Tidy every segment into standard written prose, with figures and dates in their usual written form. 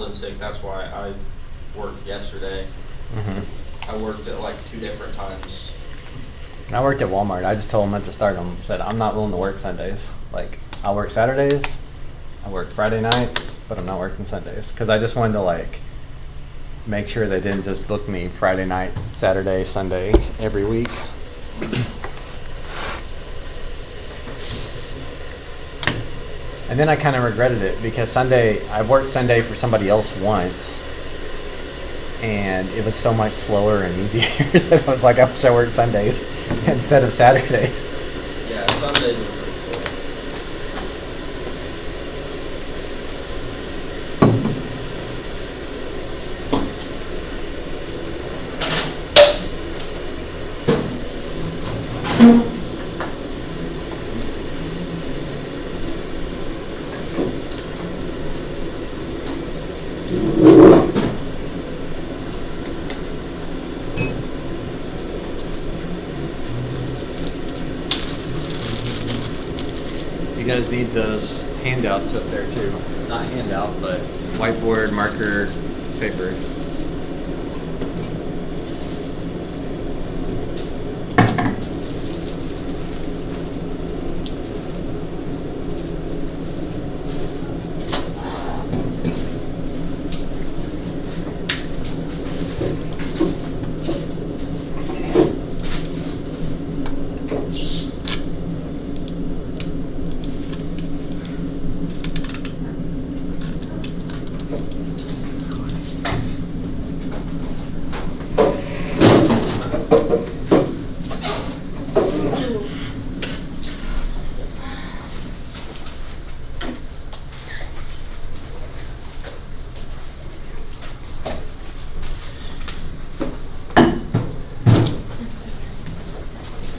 in sick. That's why I worked yesterday. Mm-hmm. I worked at like 2 different times. And I worked at Walmart. I just told them at the start, I said, I'm not willing to work Sundays. Like, I'll work Saturdays, I work Friday nights, but I'm not working Sundays. Because I just wanted to, like, make sure they didn't just book me Friday night, Saturday, Sunday every week. And then I kind of regretted it because I worked Sunday for somebody else once, and it was so much slower and easier that I was like, I wish I worked Sundays instead of Saturdays. Yeah, Sunday was pretty slow. You guys need those handouts up there too. Not handout, but whiteboard, marker, paper.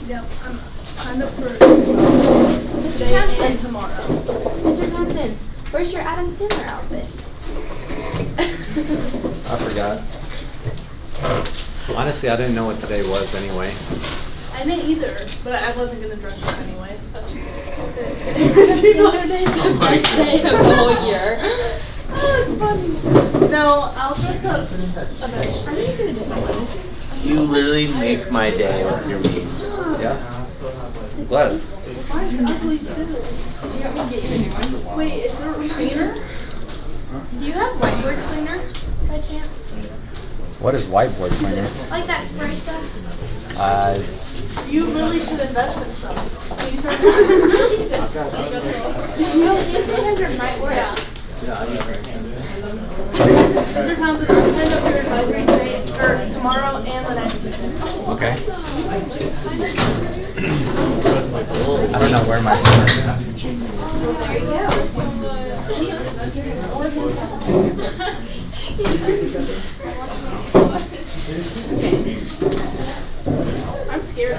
Yep, I'm signed up for today and tomorrow. Mr. Thompson, where's your Adam Sandler outfit? I forgot. Honestly, I didn't know what today was anyway. I didn't either, but I wasn't gonna dress up anyway. So. Saturday's the best day of the whole year. Oh, it's funny. No, I'll dress up eventually. Are you gonna do something? You literally make my day with your memes. Yeah? Glad. Mine's ugly too. You want me to get you a new one? Wait, is there a cleaner? Do you have whiteboard cleaner by chance? What is whiteboard cleaner? Like that spray stuff? You really should invest in some. These are No, it has your night work. Yeah. Yeah, I use Mr. Townsend, I'm signed up for your advisory today, or tomorrow and the next weekend. Okay. I don't know where my phone is. There I'm scared.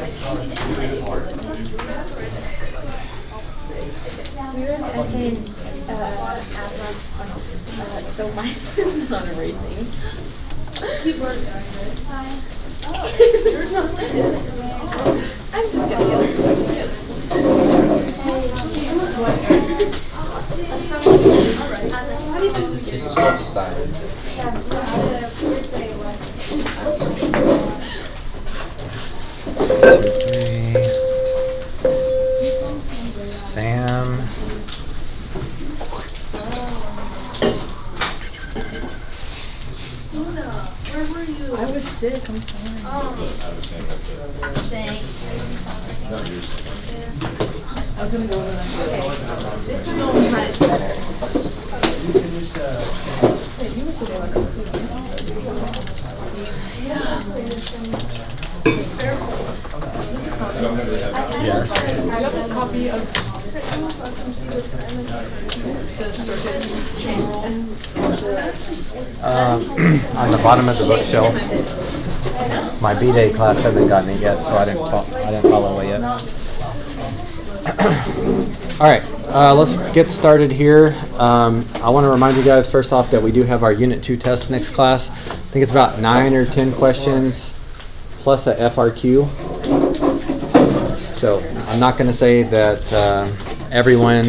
We were in essay in so mine is not erasing. Keep working. Yours not like I'm just gonna get it. Yes. This is just slow style. Sam. Luna, where were you? I was sick, I'm sorry. Thanks. I was gonna go over that. This one is much better. Wait, you was the day last week too. Mr. Thompson, Yes. do you have a copy of the circuits channel? On the bottom of the bookshelf. My B-Day class hasn't gotten it yet, so I didn't follow it yet. All right, let's get started here. I want to remind you guys first off that we do have our Unit 2 test next class. I think it's about 9 or 10 questions plus a FRQ. So I'm not going to say that everyone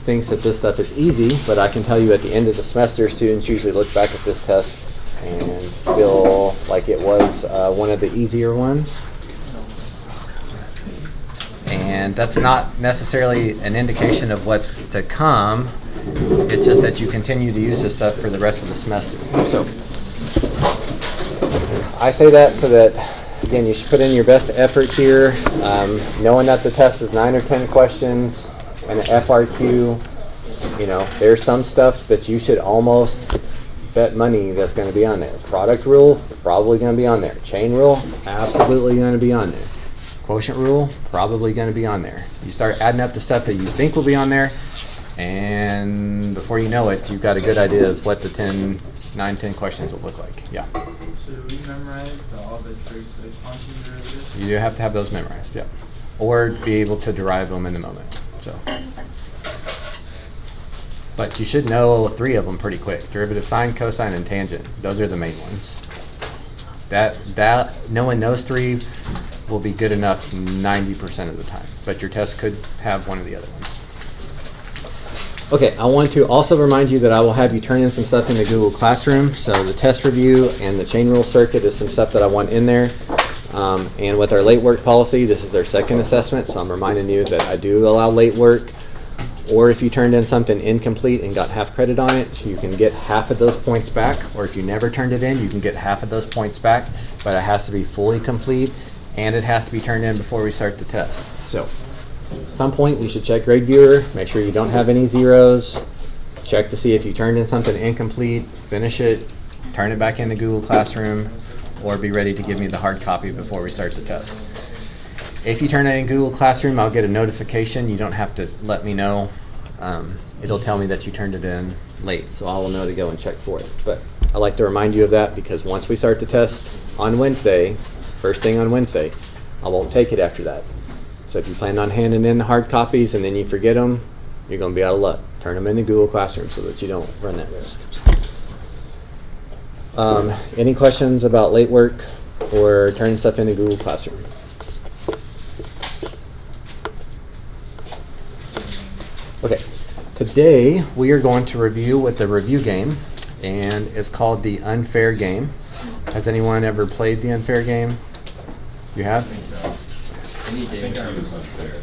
thinks that this stuff is easy, but I can tell you at the end of the semester, students usually look back at this test and feel like it was one of the easier ones. And that's not necessarily an indication of what's to come. It's just that you continue to use this stuff for the rest of the semester. So I say that so that, again, you should put in your best effort here, knowing that the test is 9 or 10 questions and an FRQ. You know, there's some stuff that you should almost bet money that's going to be on there. Product rule, probably going to be on there. Chain rule, absolutely going to be on there. Quotient rule, probably going to be on there. You start adding up the stuff that you think will be on there, and before you know it, you've got a good idea of what the 9, 10 questions will look like. Yeah. Should we memorize all the functions derivatives? You do have to have those memorized, yeah. Or be able to derive them in the moment. So, but you should know 3 of them pretty quick. Derivative, sine, cosine, and tangent. Those are the main ones. Knowing those 3 will be good enough 90% of the time. But your test could have one of the other ones. Okay, I want to also remind you that I will have you turn in some stuff in the Google Classroom. So the test review and the chain rule circuit is some stuff that I want in there. And with our late work policy, this is our second assessment, so I'm reminding you that I do allow late work. Or if you turned in something incomplete and got half credit on it, you can get half of those points back. Or if you never turned it in, you can get half of those points back, but it has to be fully complete and it has to be turned in before we start the test. So at some point you should check Grade Viewer, make sure you don't have any zeros, check to see if you turned in something incomplete, finish it, turn it back into Google Classroom, or be ready to give me the hard copy before we start the test. If you turn it in Google Classroom, I'll get a notification. You don't have to let me know. It'll tell me that you turned it in late, so I will know to go and check for it. But I like to remind you of that because once we start the test on Wednesday, first thing on Wednesday, I won't take it after that. So if you plan on handing in the hard copies and then you forget them, you're going to be out of luck. Turn them into Google Classroom so that you don't run that risk. Any questions about late work or turning stuff into Google Classroom? Okay, today we are going to review with the review game, and it's called the Unfair Game. Has anyone ever played the Unfair Game? You have?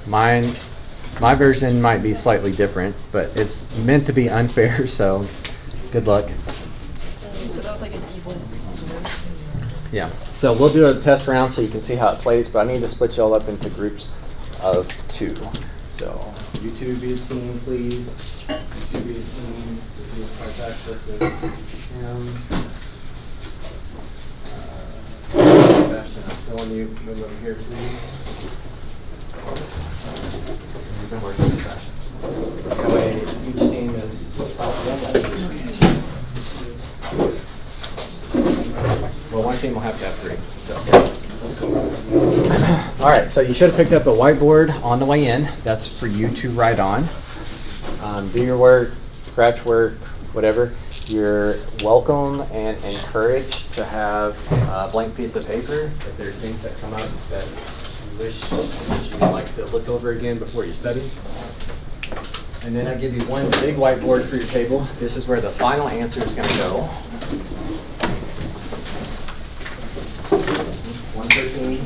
My version might be slightly different, but it's meant to be unfair, so good luck. So that was like an evil. Yeah, so we'll do a test round so you can see how it plays, but I need to split you all up into groups of 2. So you 2 be a team, please. You 2 be a team. We'll do access with him. Sebastian, I'm filling you. Move over here, please. You've been working with Sebastian. That way each team is well, one team will have to have 3. So let's go. All right, so you should have picked up a whiteboard on the way in. That's for you to write on. Do your work, scratch work, whatever. You're welcome and encouraged to have a blank piece of paper. If there are things that come up that you wish that you would like to look over again before you study. And then I give you one big whiteboard for your table. This is where the final answer is going to go. 113.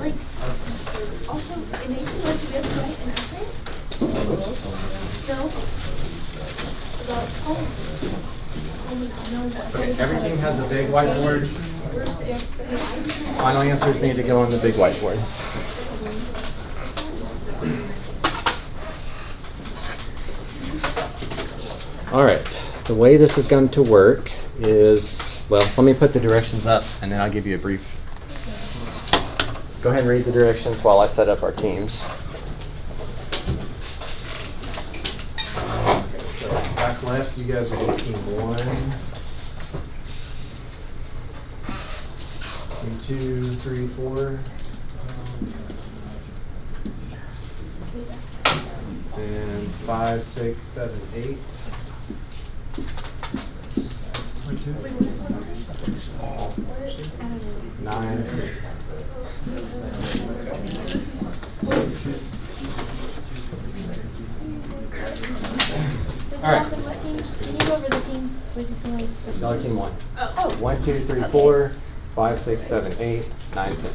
Like, also, it makes me like to be able to write an essay. No. About home. Okay, everything has a big whiteboard. Final answers need to go on the big whiteboard. All right, the way this is going to work is, well, let me put the directions up and then I'll give you a brief. Go ahead and read the directions while I set up our teams. Okay, so back left, you guys will be team 1. Team 2, 3, 4. And 5, 6, 7, 8. 9. Mr. All right. Johnson, what team? Can you go over the teams? Dollar team 1. Oh. 1, 2, 3, Okay. 4, 5, 6, 7, 8, 9, 10.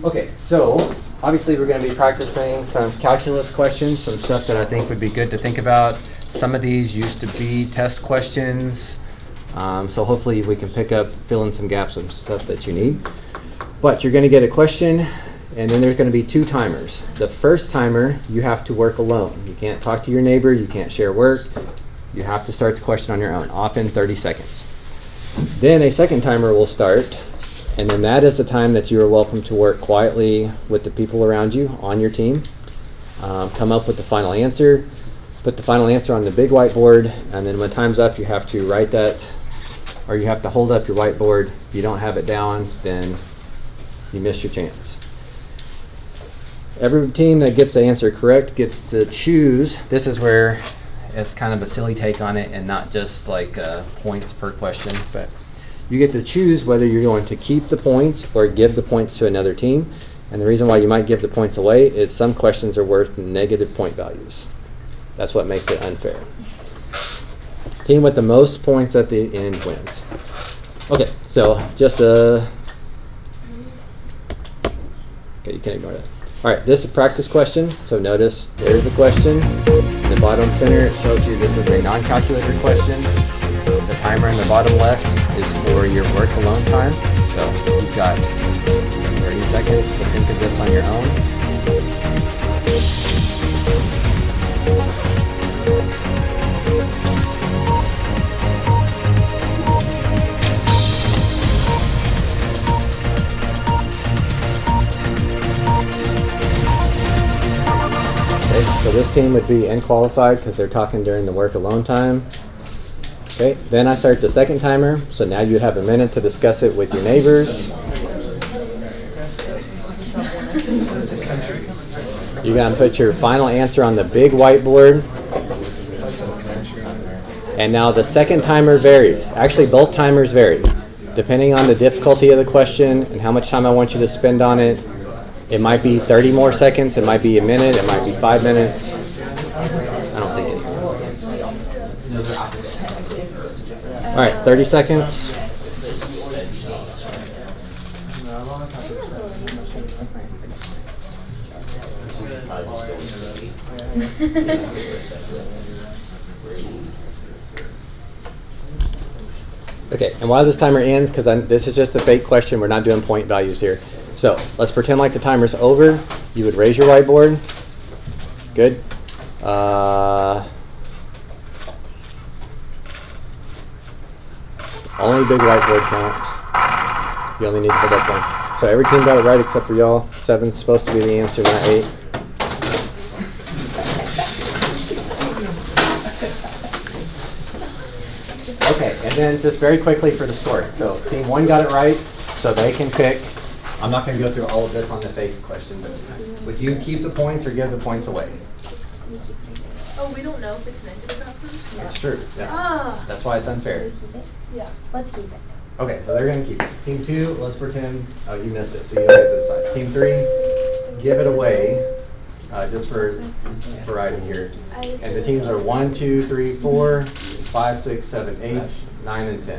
Okay, so obviously we're going to be practicing some calculus questions, some stuff that I think would be good to think about. Some of these used to be test questions, so hopefully we can pick up, fill in some gaps of stuff that you need. But you're going to get a question, and then there's going to be 2 timers. The first timer, you have to work alone. You can't talk to your neighbor, you can't share work. You have to start the question on your own, often 30 seconds. Then a second timer will start, and then that is the time that you are welcome to work quietly with the people around you on your team. Come up with the final answer, put the final answer on the big whiteboard, and then when time's up, you have to write that, or you have to hold up your whiteboard. If you don't have it down, then you missed your chance. Every team that gets the answer correct gets to choose. This is where it's kind of a silly take on it and not just like points per question, but you get to choose whether you're going to keep the points or give the points to another team. And the reason why you might give the points away is some questions are worth negative point values. That's what makes it unfair. Team with the most points at the end wins. Okay, so just okay, you can ignore that. All right, this is a practice question. So notice there's a question. In the bottom center, it shows you this is a non-calculator question. The timer in the bottom left is for your work alone time. So you've got 30 seconds to think of this on your own. Okay, so this team would be unqualified because they're talking during the work alone time. Okay, then I start the second timer, so now you'd have a minute to discuss it with your neighbors. You're going to put your final answer on the big whiteboard. And now the second timer varies. Actually, both timers vary. Depending on the difficulty of the question and how much time I want you to spend on it, it might be 30 more seconds, it might be a minute, it might be 5 minutes. I don't think it is. All right, 30 seconds. Okay, and while this timer ends, because this is just a fake question, we're not doing point values here. So let's pretend like the timer's over. You would raise your whiteboard. Good. Only big whiteboard counts. You only need to hold up one. So every team got it right except for y'all. 7's supposed to be the answer, not 8. Okay, and then just very quickly for the score. So team 1 got it right, so they can pick. I'm not going to go through all of this on the fake question, but would you keep the points or give the points away? Oh, we don't know if it's negative afterwards? That's true. Yeah. Ah. That's why it's unfair. Yeah. Let's keep it. Okay, so they're going to keep it. Team 2, let's pretend, oh, you missed it, so you don't get this side. Team 3, give it away, just for variety here. And the teams are 1, 2, 3, 4, 5, 6, 7, 8, 9, and 10.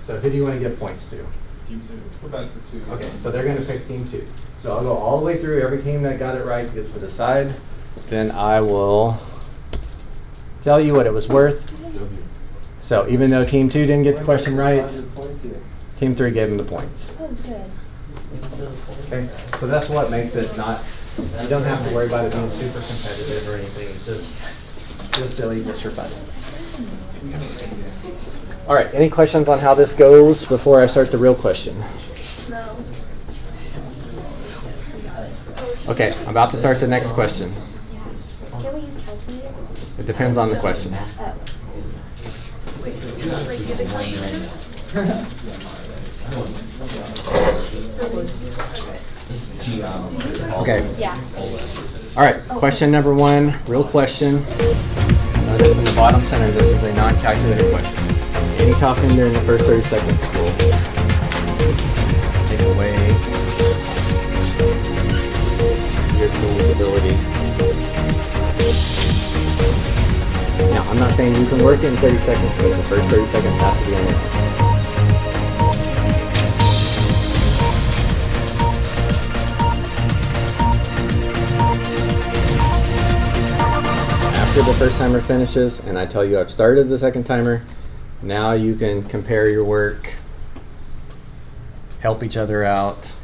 So who do you want to give points to? Team 2. We're back for 2. Okay, so they're going to pick team 2. So I'll go all the way through. Every team that got it right gets to decide. Then I will tell you what it was worth. So even though team 2 didn't get the question right, team 3 gave them the points. Oh, good. Okay, so that's what makes it not, you don't have to worry about it being super competitive or anything. It's just silly, just for fun. All right, any questions on how this goes before I start the real question? No. Okay, I'm about to start the next question. Can we use calculators? It depends on the question. Wait, like give a calculator? Okay. Yeah. All right, question number 1, real question. Notice in the bottom center, this is a non-calculated question. Any talking during the first 30 seconds will take away your tool's ability. Now, I'm not saying you can work in 30 seconds, but the first 30 seconds have to be on your own. After the first timer finishes and I tell you I've started the second timer, now you can compare your work, help each other out,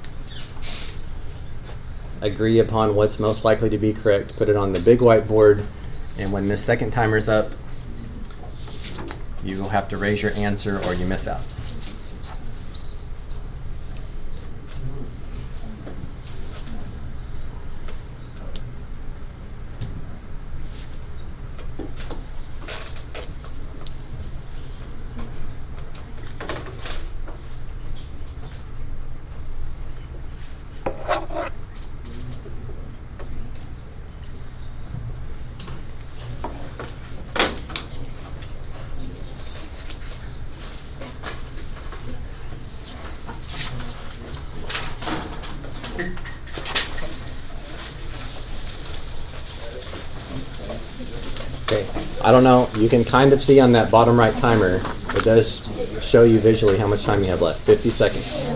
agree upon what's most likely to be correct, put it on the big whiteboard, and when this second timer's up, you will have to raise your answer or you miss out. Okay, I don't know, you can kind of see on that bottom right timer, it does show you visually how much time you have left, 50 seconds.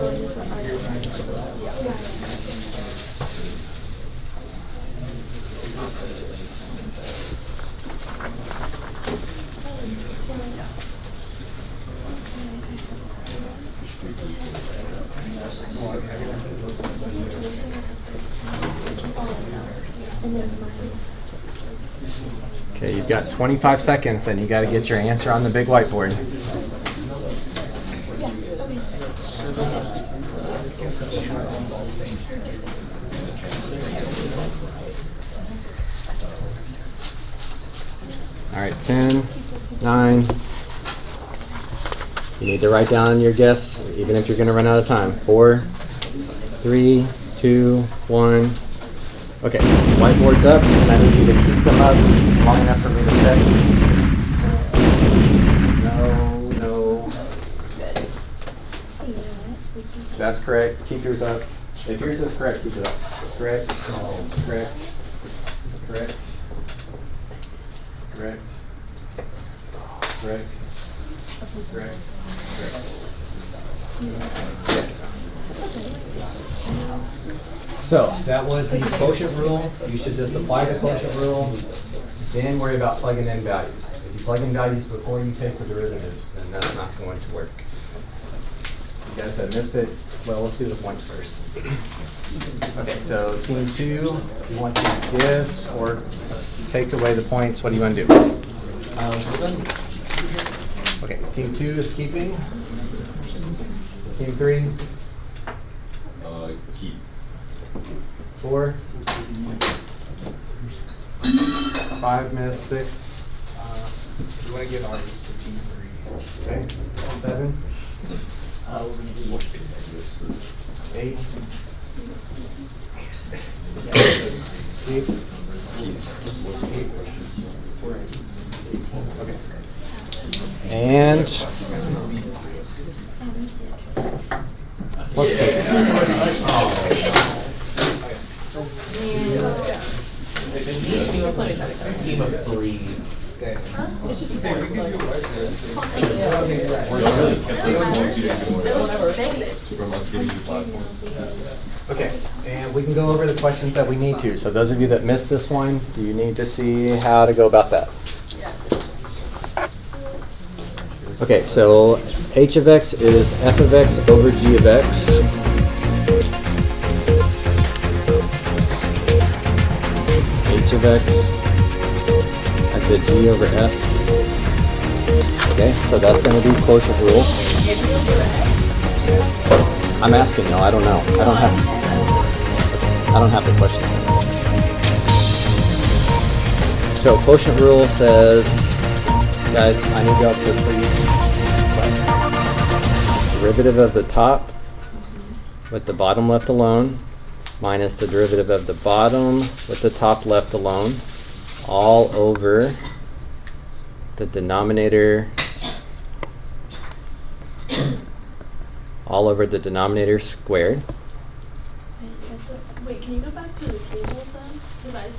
Okay, you've got 25 seconds and you got to get your answer on the big whiteboard. All right, 10, 9. You need to write down your guess, even if you're going to run out of time. 4, 3, 2, 1. Okay, whiteboard's up, and I need you to keep them up long enough for me to check. No. That's correct. Keep yours up. If yours is correct, keep it up. Correct. Correct. Correct. Correct. Correct. Correct. So that was the quotient rule. You should just apply the quotient rule, then worry about plugging in values. If you plug in values before you take the derivative, then that's not going to work. You guys have missed it. Well, let's do the points first. Okay, so team 2, you want to give or take away the points. What do you want to do? Okay, team 2 is keeping. Team 3? Keep. 4. 5 minus 6. You want to give ours to team 3. Okay. 7. We're going to keep. 8. Okay. And let's take Team of 3. Okay, and we can go over the questions that we need to. So those of you that missed this one, do you need to see how to go about that? Okay, so h of x is f of x over g of x. H of x, I said g over f. Okay, so that's going to be quotient rule. I'm asking y'all, I don't know. I don't have the question. So quotient rule says, guys, I need y'all to please derivative of the top with the bottom left alone minus the derivative of the bottom with the top left alone, all over the denominator, all over the denominator squared. Wait, can you go back to the table then? Because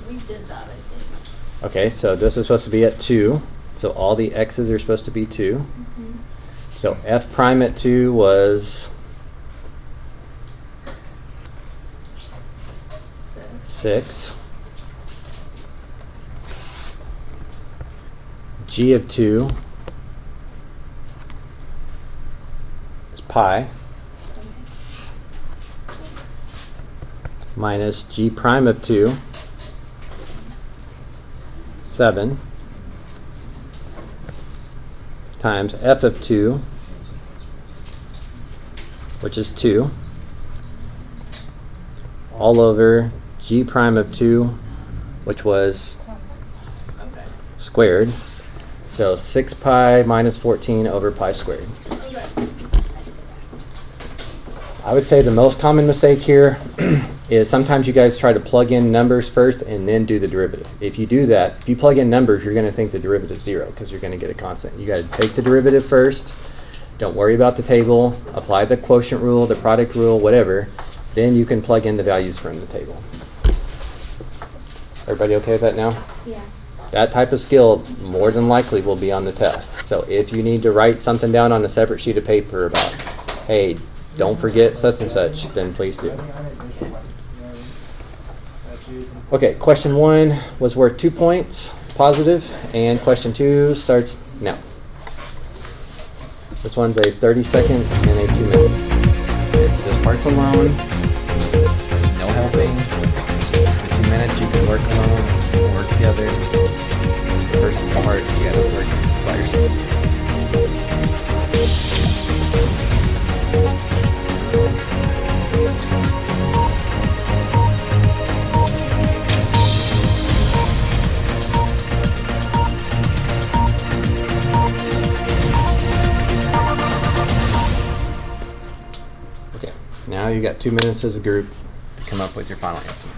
we did that, I think. Okay, so this is supposed to be at 2. So all the x's are supposed to be 2. Mm-hmm. So f prime at 2 was 6. G of 2 is pi minus g prime of 2, 7, times f of 2, which is 2, all over g prime of 2, which was Okay. squared. So 6 pi minus 14 over pi squared. Okay. I would say the most common mistake here is sometimes you guys try to plug in numbers first and then do the derivative. If you do that, if you plug in numbers, you're going to think the derivative is 0 because you're going to get a constant. You got to take the derivative first. Don't worry about the table. Apply the quotient rule, the product rule, whatever. Then you can plug in the values from the table. Everybody okay with that now? Yeah. That type of skill more than likely will be on the test. So if you need to write something down on a separate sheet of paper about, hey, don't forget such and such, then please do. Okay, question 1 was worth 2 points, positive, and question 2 starts now. This one's a 30-second and a 2-minute. This part's alone, no helping. For 2 minutes you can work alone, work together. The first part you gotta work by yourself. Okay, now you got 2 minutes as a group to come up with your final answer.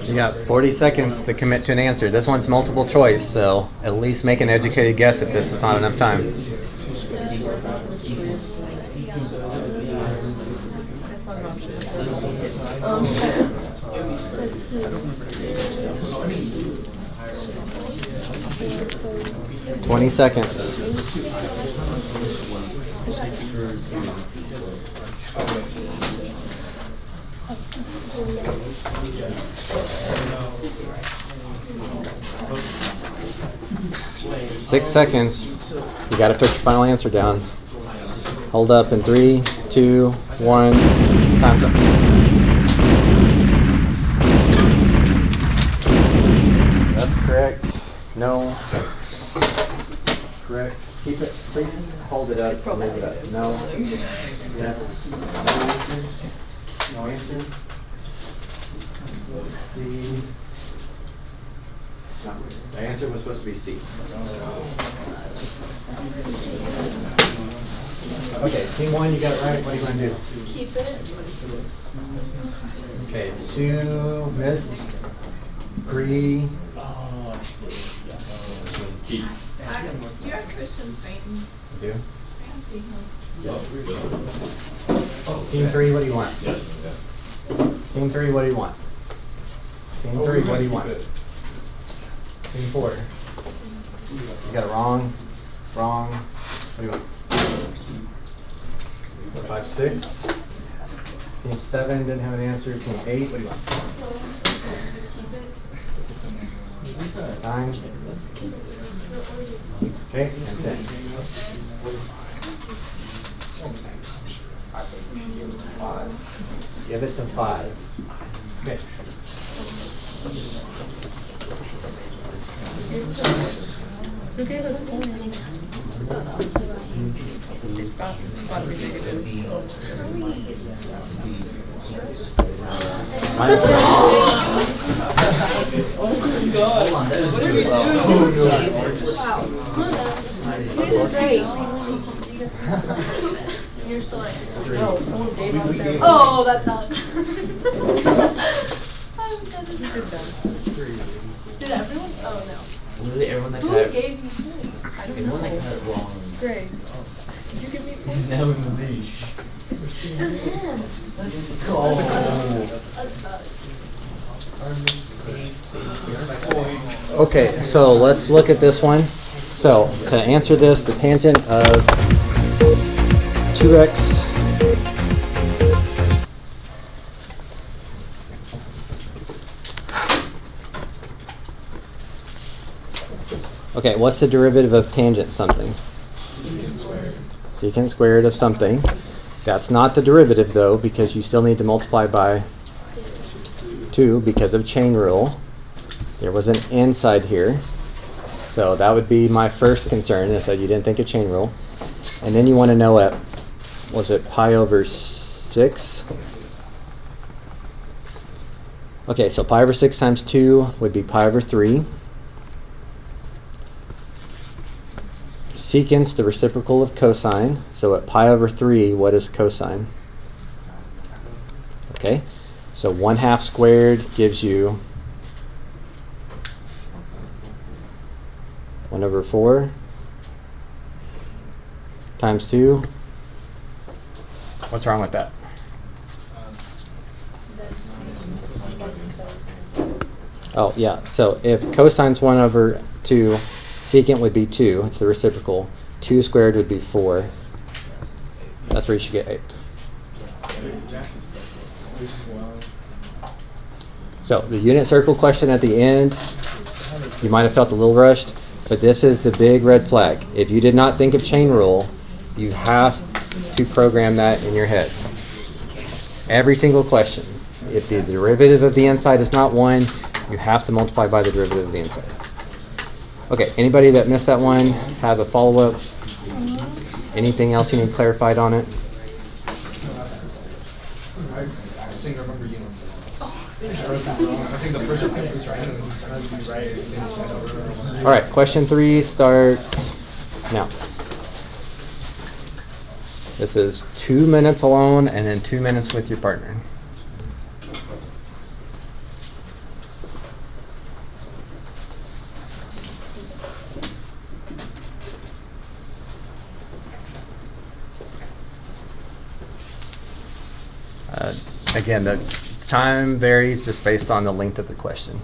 You got 40 seconds to commit to an answer. This one's multiple choice, so at least make an educated guess at this. It's not enough time. That's not an option. 20 seconds. Six seconds. You got to put your final answer down. Hold up in 3, 2, 1. Time's up. That's correct. No. Correct. Keep it. Please hold it up. Move it up. No. Yes. No answer. C. No. The answer was supposed to be C. Okay, team 1, you got it right. What are you going to do? Keep it. Okay, 2 missed. 3. Oh, I see. Yeah. Keep. You have Christian Satan. Do? Fancy him. Team 3, what do you want? Team 3, what do you want? Team 3, what do you want? Team 4. You got it wrong. Wrong. What do you want? 5, 6. Team 7 didn't have an answer. Team 8, what do you want? 9. Okay, and 10. Give it some 5. Okay. Who gave us points? Great. You're still like, no, someone gave us their. Oh, that sucks. Did everyone? Oh no. Literally everyone that Who got it, gave you points? I don't everyone that know. got it wrong. Grace, could you give me points? Now in the leash. It was him. That sucks. Okay, so let's look at this one. So to answer this, the tangent of 2x okay, what's the derivative of tangent something? Secant squared of something. That's not the derivative though, because you still need to multiply by 2 because of chain rule. There was an inside here. So that would be my first concern, is that you didn't think of chain rule. And then you want to know at, was it pi over 6? Okay, so pi over 6 times 2 would be pi over 3. Secant's the reciprocal of cosine. So at pi over 3, what is cosine? Okay, so 1/2 squared gives you 1/4 times 2. What's wrong with that? Oh, yeah. So if cosine's 1/2, secant would be 2. It's the reciprocal. 2 squared would be 4. That's where you should get 8. So the unit circle question at the end, you might have felt a little rushed, but this is the big red flag. If you did not think of chain rule, you have to program that in your head. Every single question. If the derivative of the inside is not 1, you have to multiply by the derivative of the inside. Okay, anybody that missed that one, have a follow-up? Anything else you need clarified on it? I just think I remember you once. I think the first one was right, and then started to be right, and then you said over. All right, question 3 starts now. This is 2 minutes alone and then 2 minutes with your partner. Again, the time varies just based on the length of the question.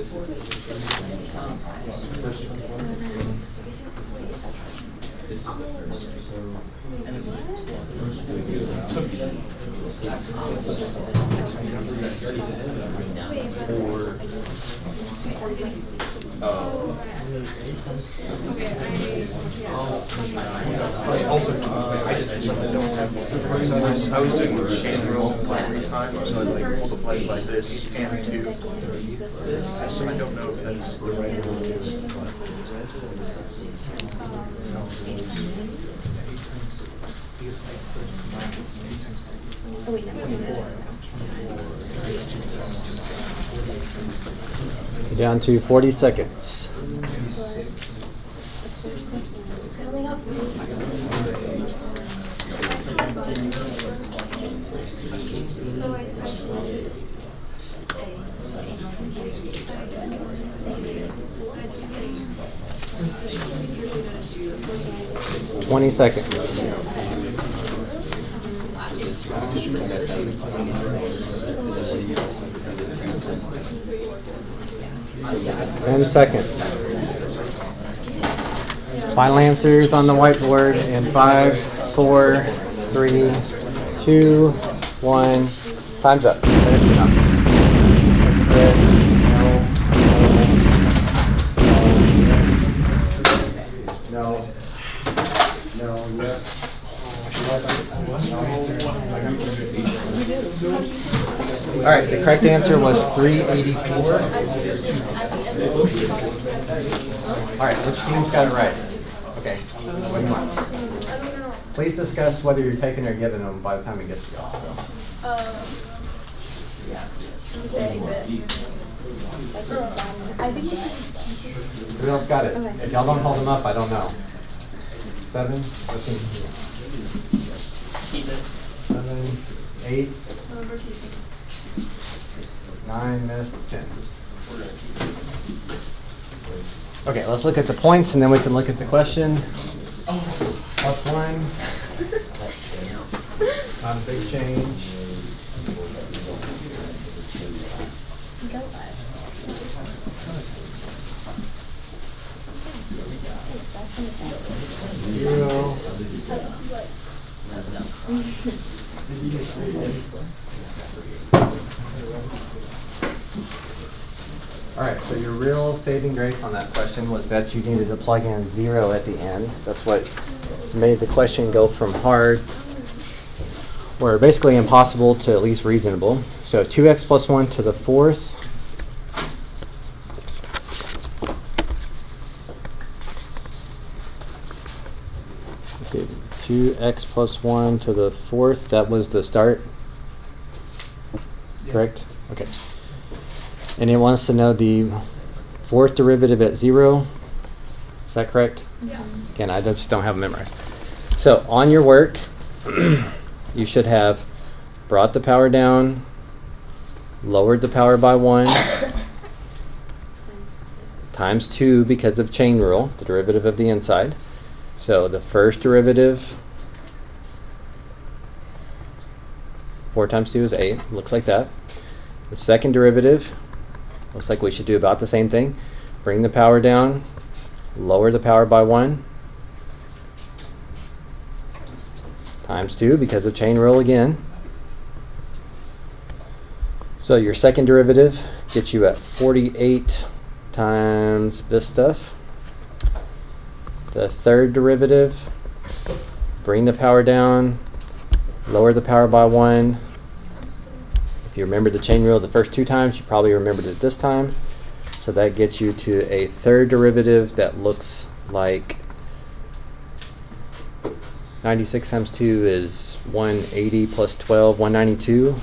I was doing the chain rule every time, so I like multiplied by this and 2. So I don't know if that's the right rule. Oh, wait, no. Down to 40 seconds. I only have so I 20 seconds. 10 seconds. Final answers on the whiteboard in 5, 4, 3, 2, 1. Time's up. Finish it up. That's good. No. No. No. Yes. All right, the correct answer was 384. All right, which team's got it right? Okay, what do you want? Please discuss whether you're taking or giving them by the time it gets to y'all. So. I think Who else got it? Okay. If y'all don't hold them up, I don't know. 7, 13, Keep it. 7, 8, 9, missed, 10. Okay, let's look at the points and then we can look at the question. +1. Not a big change. go us. 0. All right, so your real saving grace on that question was that you needed to plug in 0 at the end. That's what made the question go from hard, or basically impossible, to at least reasonable. So 2x plus 1 to the 4th. Let's see, 2x plus 1 to the 4th. That was the start, correct? Okay. And it wants to know the 4th derivative at 0. Is that correct? Yes. Again, I just don't have it memorized. So on your work, you should have brought the power down, lowered the power by 1, times 2 because of chain rule, the derivative of the inside. So the first derivative, 4 times 2 is 8, looks like that. The second derivative, looks like we should do about the same thing. Bring the power down, lower the power by 1, times 2 because of chain rule again. So your second derivative gets you at 48 times this stuff. The third derivative, bring the power down, lower the power by 1. If you remember the chain rule the first 2 times, you probably remembered it this time. So that gets you to a third derivative that looks like 96 times 2 is 180 plus 12, 192.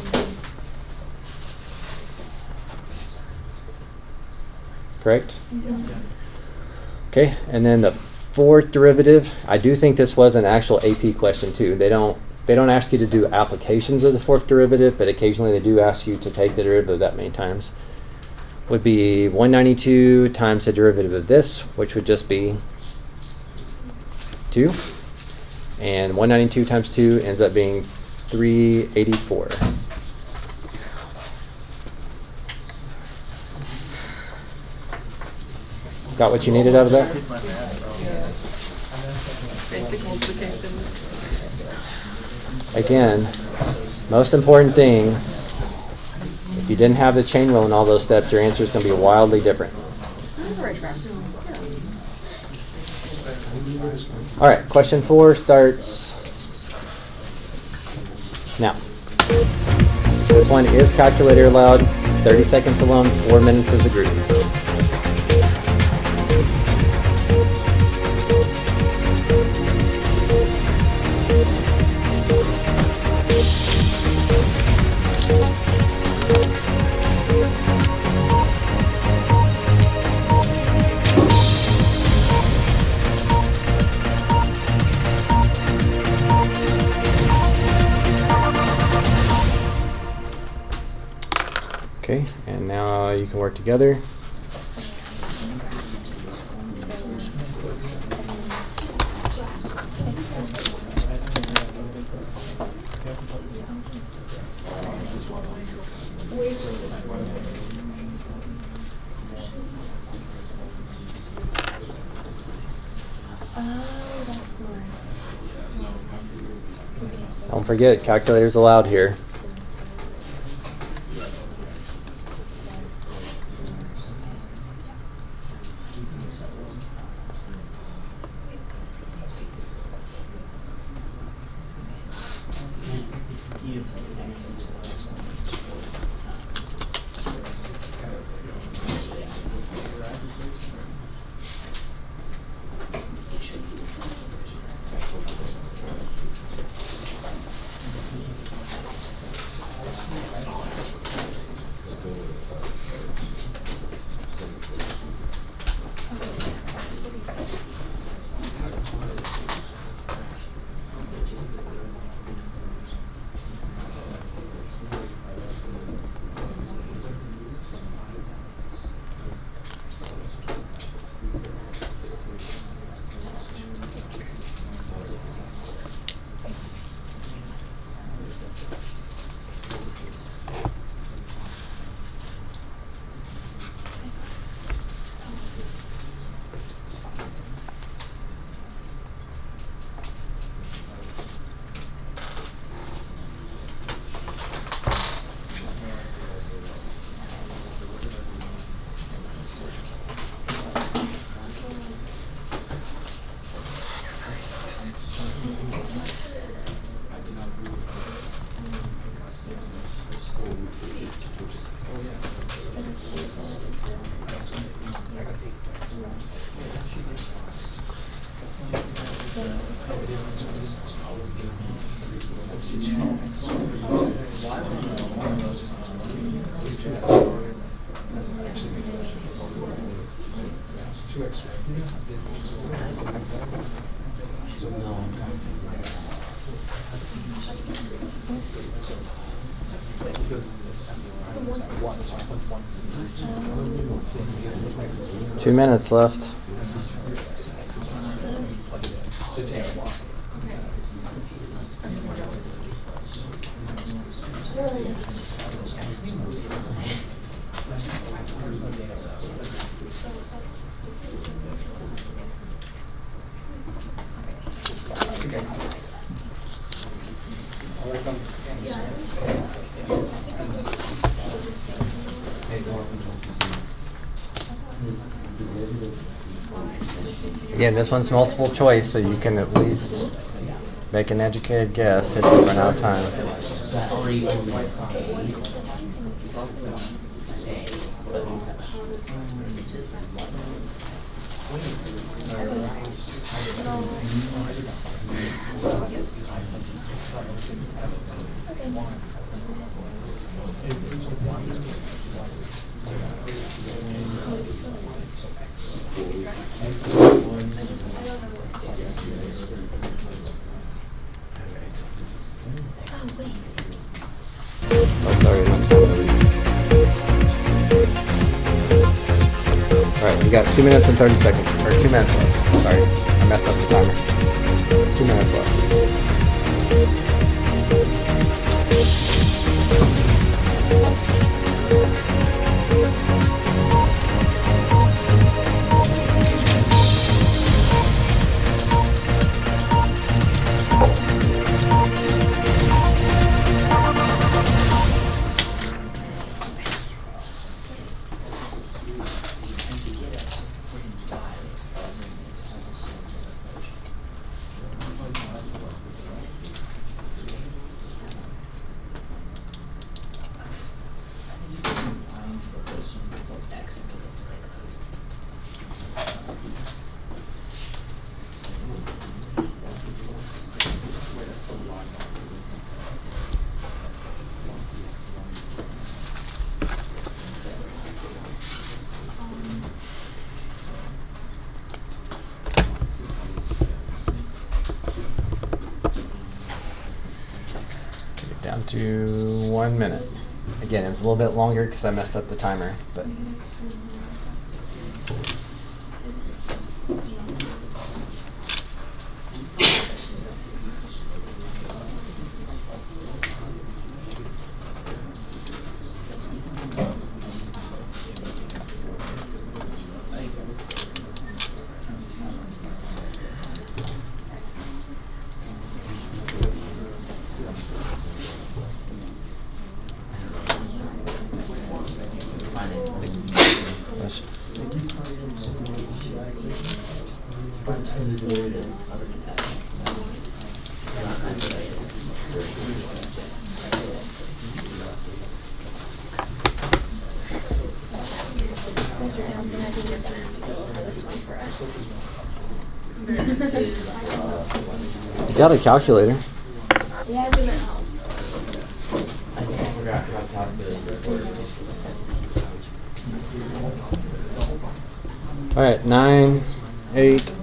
Correct? Okay, and then the 4th derivative, I do think this was an actual AP question too. They don't ask you to do applications of the 4th derivative, but occasionally they do ask you to take the derivative that many times. Would be 192 times the derivative of this, which would just be 2. And 192 times 2 ends up being 384. Got what you needed out of that? Take my math, Basic multiplication. Again, most important thing, if you didn't have the chain rule and all those steps, your answer is going to be wildly different. All right, question 4 starts now. This one is calculator allowed, 30 seconds alone, 4 minutes as a group. Okay, and now you can work together. Oh, that's smart. Don't forget, calculators allowed here. Two minutes left. Again, this one's multiple choice, so you can at least make an educated guess if you run out of time. Oh, sorry, one time. Alright, we got 2 minutes and 30 seconds, or 2 minutes left. Sorry, I messed up the timer. 2 minutes left. to 1 minute. Again, it was a little bit longer because I messed up the timer, but. Mr. Townsend, I think you're gonna have to go over this one for us. You got a calculator. Yeah, it's gonna help. All right, 9, 8,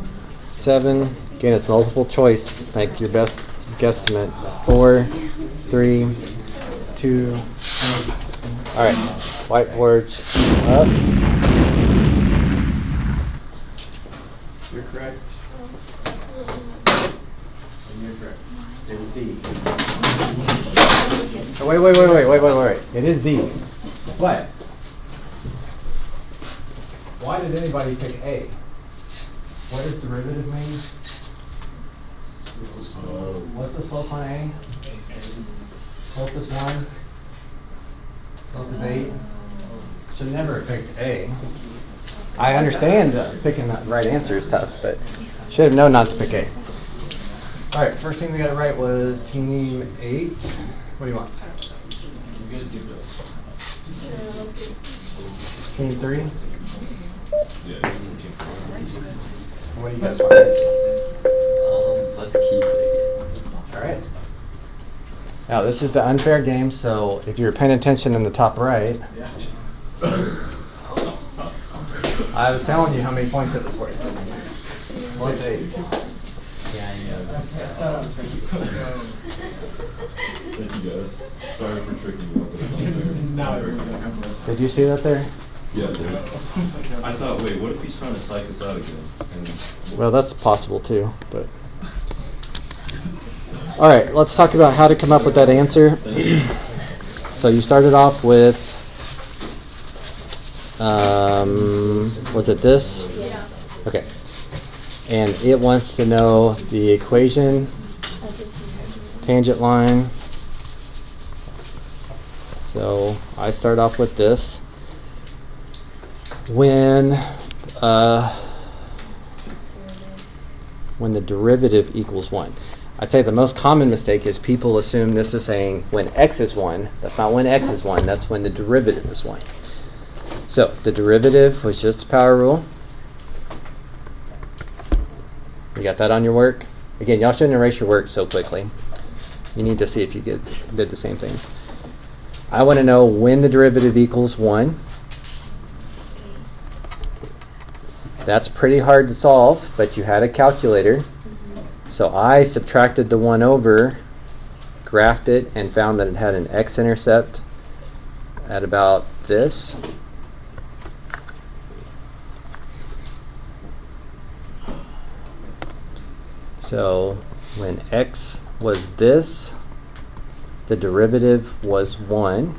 7. Again, it's multiple choice. Make your best guesstimate. 4, 3, 2. All right, whiteboards up. You're correct. And you're correct. It is D. Oh, wait. It is D. But why did anybody pick A? What does derivative mean? What's the slope on A? Slope is 1. Slope is 8. Should never have picked A. I understand picking the right answer is tough, but should have known not to pick A. All right, first thing we got to write was team 8. What do you want? Team 3? What do you guys want? Let's keep it. All right. Now this is the unfair game, so if you're paying attention in the top right, I was telling you how many points it was worth. Plus 8. Yeah, I know. Thank you guys. Sorry for tricking you up, but it's unfair. Did you see that there? Yeah, dude. I thought, wait, what if he's trying to psych us out again? And Well, that's possible too, but. All right, let's talk about how to come up with that answer. So you started off with, was it this? Yes. Okay. And it wants to know the equation, tangent line. So I start off with this. When the derivative equals 1. I'd say the most common mistake is people assume this is saying when x is 1. That's not when x is 1. That's when the derivative is 1. So the derivative was just a power rule. You got that on your work? Again, y'all shouldn't erase your work so quickly. You need to see if you did the same things. I want to know when the derivative equals 1. That's pretty hard to solve, but you had a calculator. So I subtracted the 1 over, graphed it, and found that it had an x-intercept at about this. So when x was this, the derivative was 1.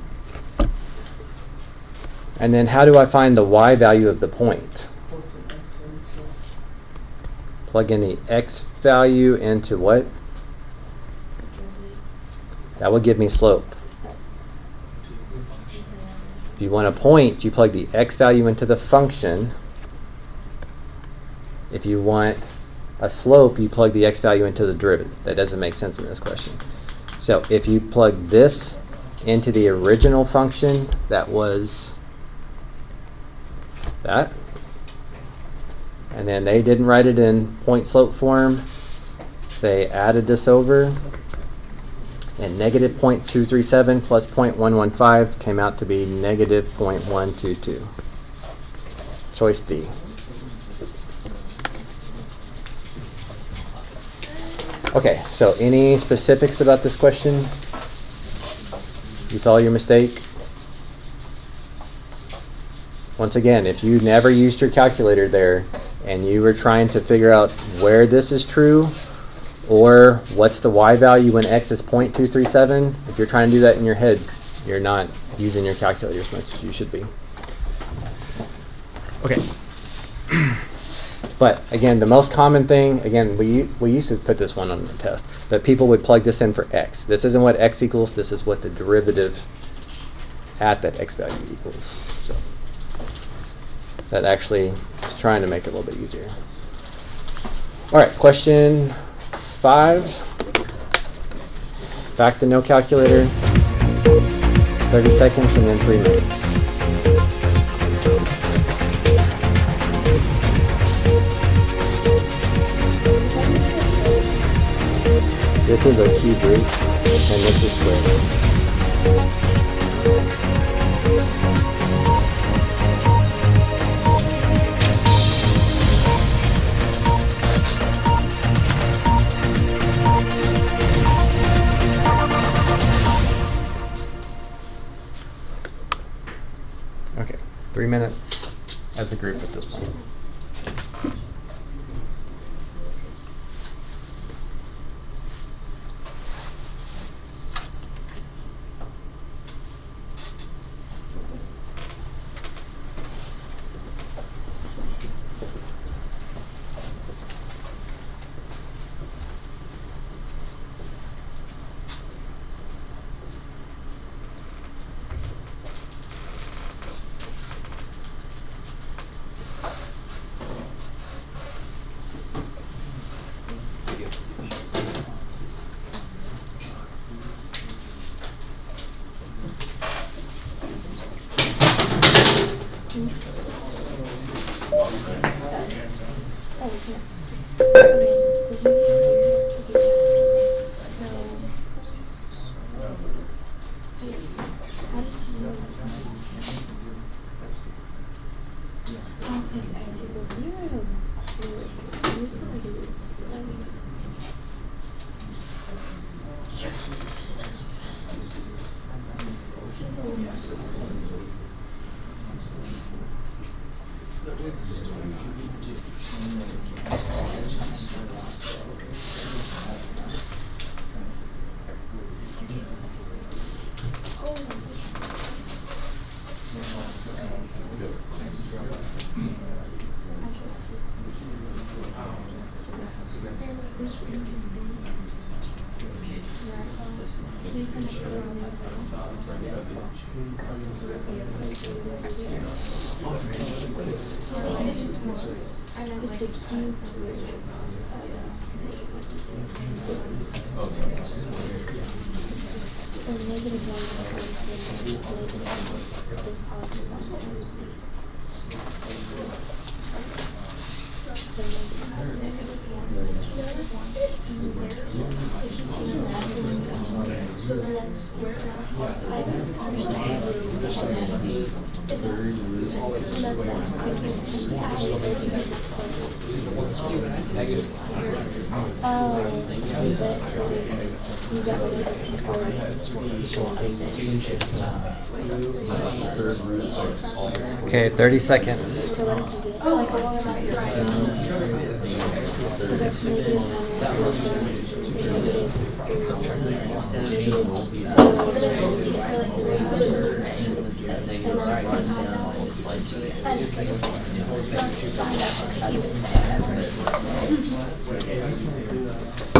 And then how do I find the y value of the point? Plug in the x value into what? That will give me slope. If you want a point, you plug the x value into the function. If you want a slope, you plug the x value into the derivative. That doesn't make sense in this question. So if you plug this into the original function, that was that. And then they didn't write it in point slope form. They added this over. And negative 0.237 plus 0.115 came out to be negative 0.122. Choice D. Okay, so any specifics about this question? You saw your mistake? Once again, if you never used your calculator there and you were trying to figure out where this is true or what's the y value when x is 0.237, if you're trying to do that in your head, you're not using your calculator as much as you should be. Okay. But again, the most common thing, again, we used to put this one on the test, but people would plug this in for x. This isn't what x equals, this is what the derivative at that x value equals. So that actually is trying to make it a little bit easier. All right, question 5. Back to no calculator. 30 seconds and then 3 minutes. This is a cube root, and this is square root. Okay, 3 minutes as a group at this point. Okay, 30 seconds.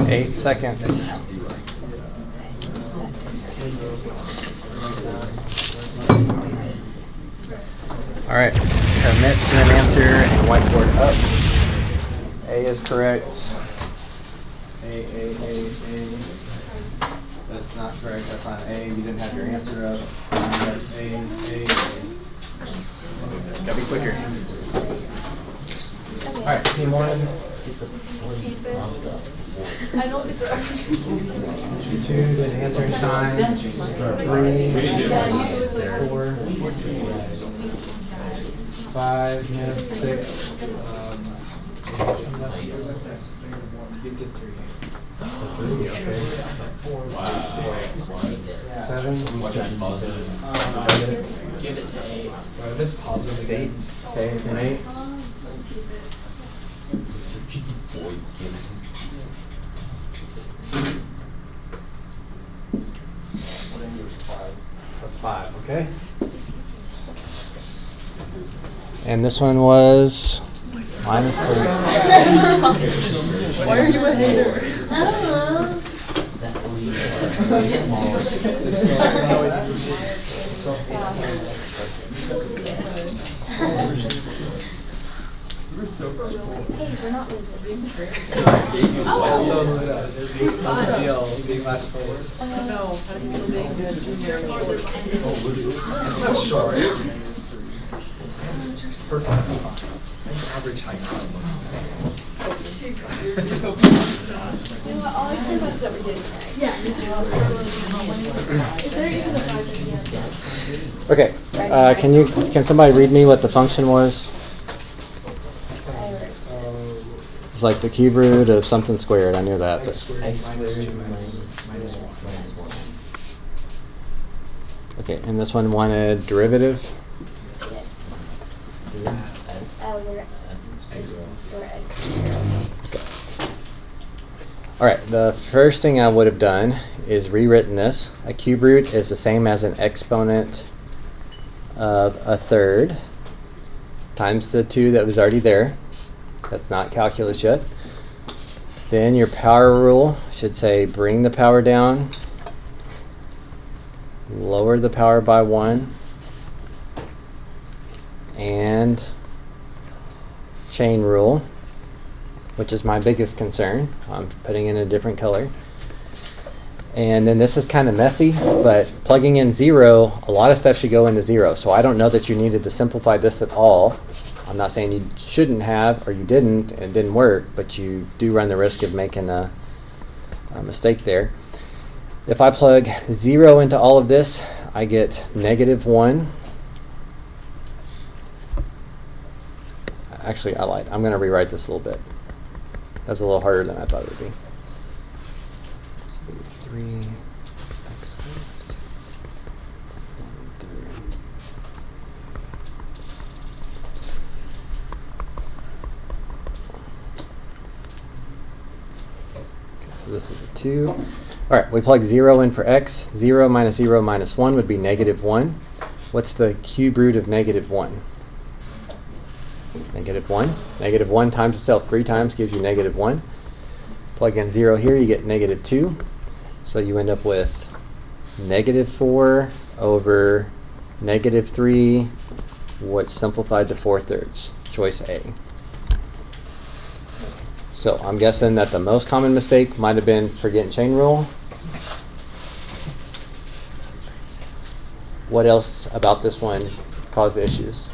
Eight seconds. All right, commit to an answer and whiteboard up. A is correct. A. That's not correct. That's not A. You didn't have your answer up. You have A. Gotta be quicker. All right, team one. I don't think 2 didn't answer in time. 3, 4, 5, yes, 6. Give to 3. Give it to 8. If it's positive 8, okay, and 8. Five, okay. And this one was minus 3. Why are you a hater? I don't know. Hey, we're not losing. No, how do you feel being good junior and short? Average height. You know what, all I care about is that we did. Yeah, me too. If they're using the 5 at the end. Okay, can somebody read me what the function was? It's like the cube root of something squared. I knew that. But X squared minus 1. okay, and this one wanted derivative. Yes. X Store X. Okay. All right, the first thing I would have done is rewritten this. A cube root is the same as an exponent of a third times the 2 that was already there. That's not calculus yet. Then your power rule should say bring the power down, lower the power by 1, and chain rule, which is my biggest concern. I'm putting in a different color. And then this is kind of messy, but plugging in 0, a lot of stuff should go into 0. So I don't know that you needed to simplify this at all. I'm not saying you shouldn't have, or you didn't, and it didn't work, but you do run the risk of making a mistake there. If I plug 0 into all of this, I get -1. Actually, I lied. I'm going to rewrite this a little bit. That's a little harder than I thought it would be. This will be 3x squared. 1/3. So this is a 2. All right, we plug 0 in for x. 0 minus 0 minus 1 would be -1. What's the cube root of -1? -1. -1 times itself 3 times gives you -1. Plug in 0 here, you get -2. So you end up with -4 over -3, what's simplified to 4/3. Choice A. So I'm guessing that the most common mistake might have been forgetting chain rule. What else about this one caused issues?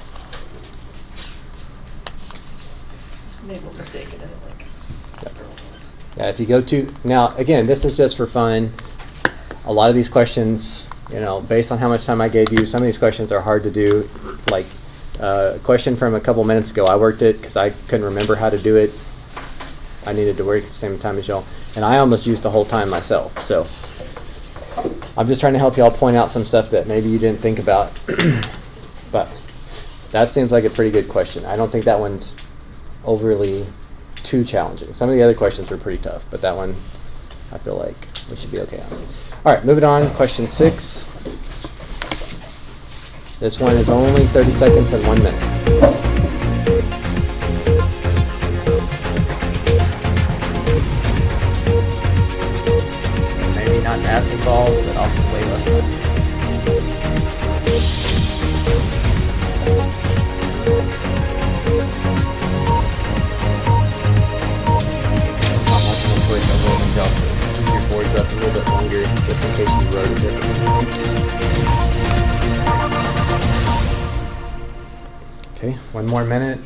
Made a mistake and then like. Yeah, if you go to, now again, this is just for fun. A lot of these questions, you know, based on how much time I gave you, some of these questions are hard to do. Like a question from a couple minutes ago, I worked it because I couldn't remember how to do it. I needed to work at the same time as y'all, and I almost used the whole time myself. So I'm just trying to help y'all point out some stuff that maybe you didn't think about. But that seems like a pretty good question. I don't think that one's overly too challenging. Some of the other questions were pretty tough, but that one I feel like we should be okay on. All right, moving on. Question 6. This one is only 30 seconds and 1 minute. Not as involved, but also way less time. Since it's not multiple choice, I will need y'all to keep your boards up a little bit longer, just in case you wrote it differently. Okay, 1 more minute.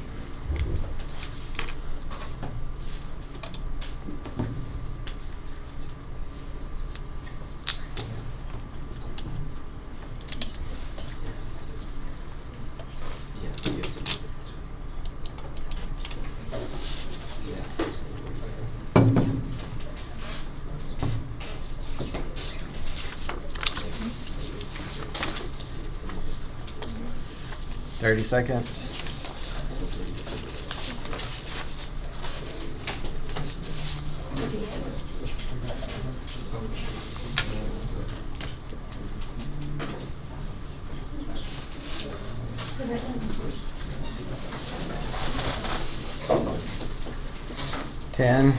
30 seconds. So right down. 10,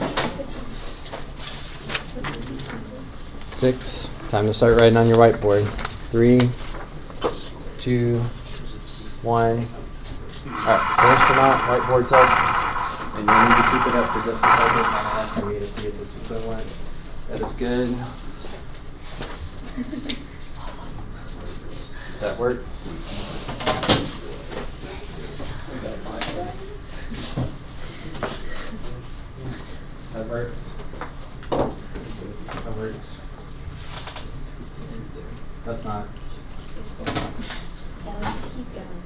6, time to start writing on your whiteboard. 3, 2, 1. Alright, finished or not, whiteboard's up. And you'll need to keep it up for just a second for me to see if it's equivalent. That is good. That works. That works. That works. That's not. Yeah, let's keep going.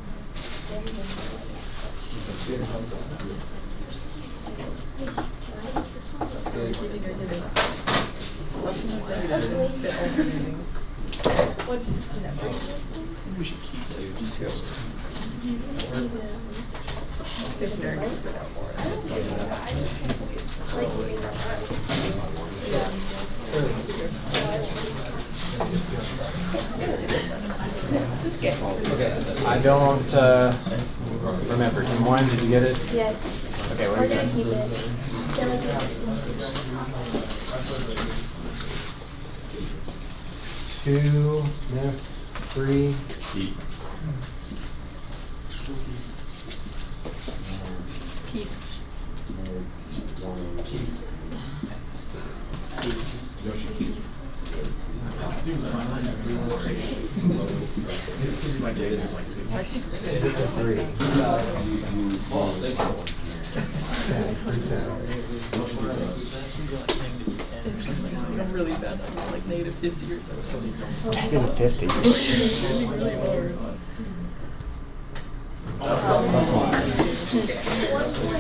Very good. What did you just never? We should keep some details. It's very nice without more. I don't remember. Team 1, did you get it? Yes. Okay, what We're are you gonna doing? keep it. Delegate inscription. 2, miss, 3. Keep. I'm really bad. I'm like negative 50 or something. Negative 50.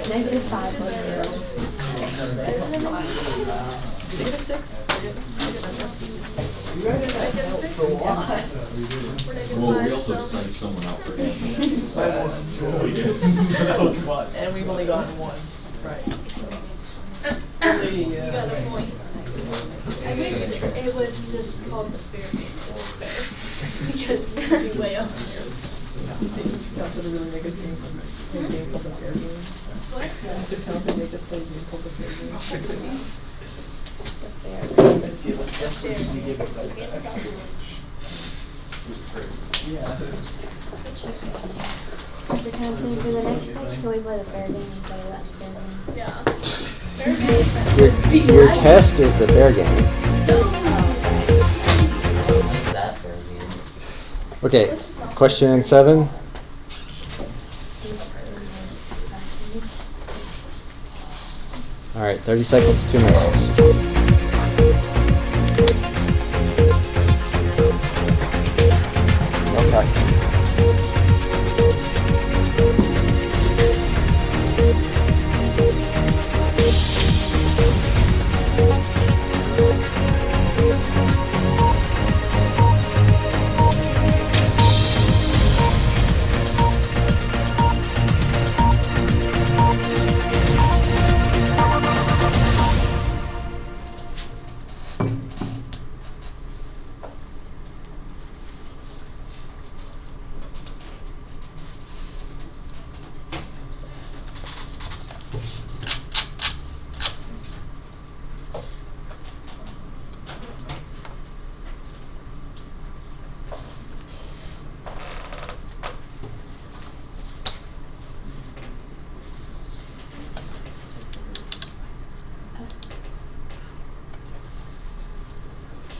Negative 5 was 0. Negative 6? Well, we also sent someone out for it. And we've only gotten one. Right. Really, You got a point. I wish it was just called the fair game. It was fair. Because it'd be way up here. Count to really make us game called the fair game. What? To count and make us play a game called the fair game. Mr. Townsend, for the next time, can we play the fair game and play that fair game? Yeah. Fair game. Your test is the fair game. That for me. Okay, question 7. All right, 30 seconds, 2 minutes. Okay.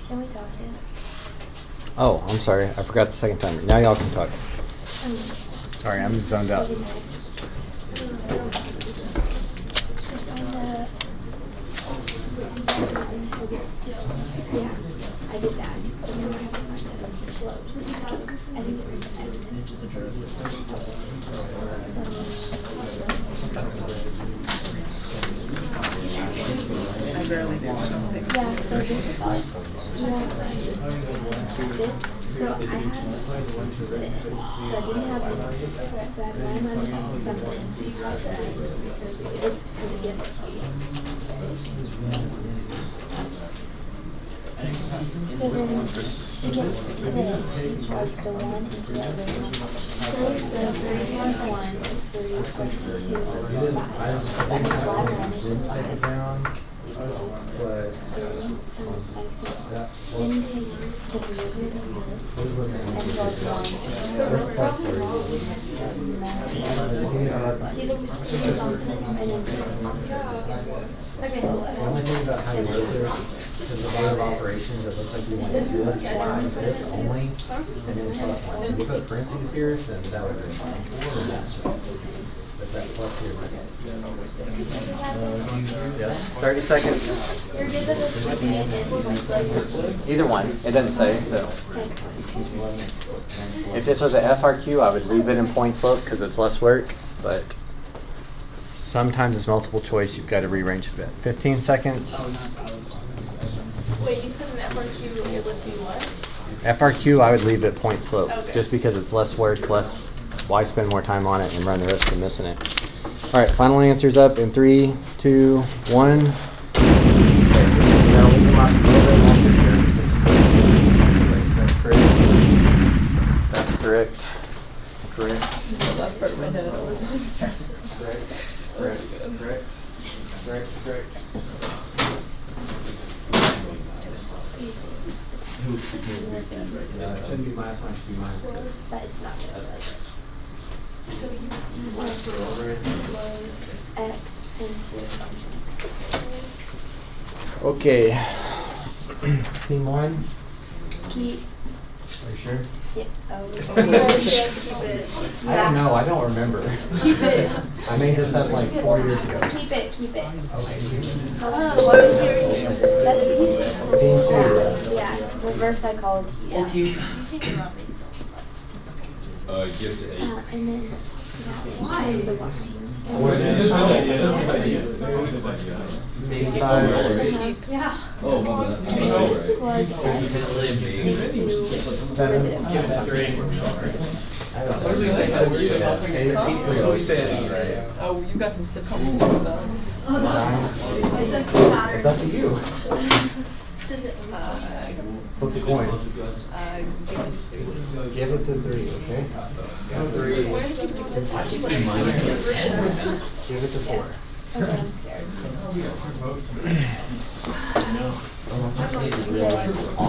Can we talk yet? Oh, I'm sorry. I forgot the second timer. Now y'all can talk. Sorry, I'm zoned out. Just yeah, I did that. Slopes. I think I barely do something. yeah, so basically, you have this So I had this, so I didn't have these two, so I had 9 minus something, like that, it's because it gives it to you. So then, to get this, you plug the 1 into the original function. So 3 times 1 is 3 plus 2 is 5. That means y1 equals 5. Equals 3 times x equals 5. Then you take the derivative of this and plug 1. So it's probably wrong. So either confident and then okay. The only thing about how you work there is because the bar of operations, it looks like you want to do this line this only, and then plus 1. If you put parentheses here, then that would be fine. But that plus here might be. Yes, 30 seconds. Your dividends would be in Either one. It doesn't say, so. If this was an FRQ, I would leave it in point slope because it's less work, but sometimes it's multiple choice. You've got to rearrange it a bit. 15 seconds. Wait, you said an FRQ, it would be what? FRQ, I would leave it point slope, Okay. just because it's less work, less. Why spend more time on it and run the risk of missing it? All right, final answers up in 3, 2, 1. Now we come out a little bit longer here. That's correct. That's correct. Correct. The last part of my head, I was exhausted. Correct. Correct. Correct. Correct. It shouldn't be minus 1, it should be minus 6. but it's not going to be like this. So x into function. Okay. Team 1. Keep. Are you sure? Yeah. Oh, Keep it. I don't know. I don't remember. Keep it. I made this up like 4 years ago. Keep it. Keep it. Okay. What is your That's Team 2. yeah. Reverse psychology. Yeah. Okay. Give to 8. And then why is the y? Yeah. Oh, my bad. Plug x into derivative. Oh, you got some stuff coming with us. It's up to you. Does it, Flip the coin. Give Give it to 3, okay? Give it to 4. Okay, I'm scared. It's really negative.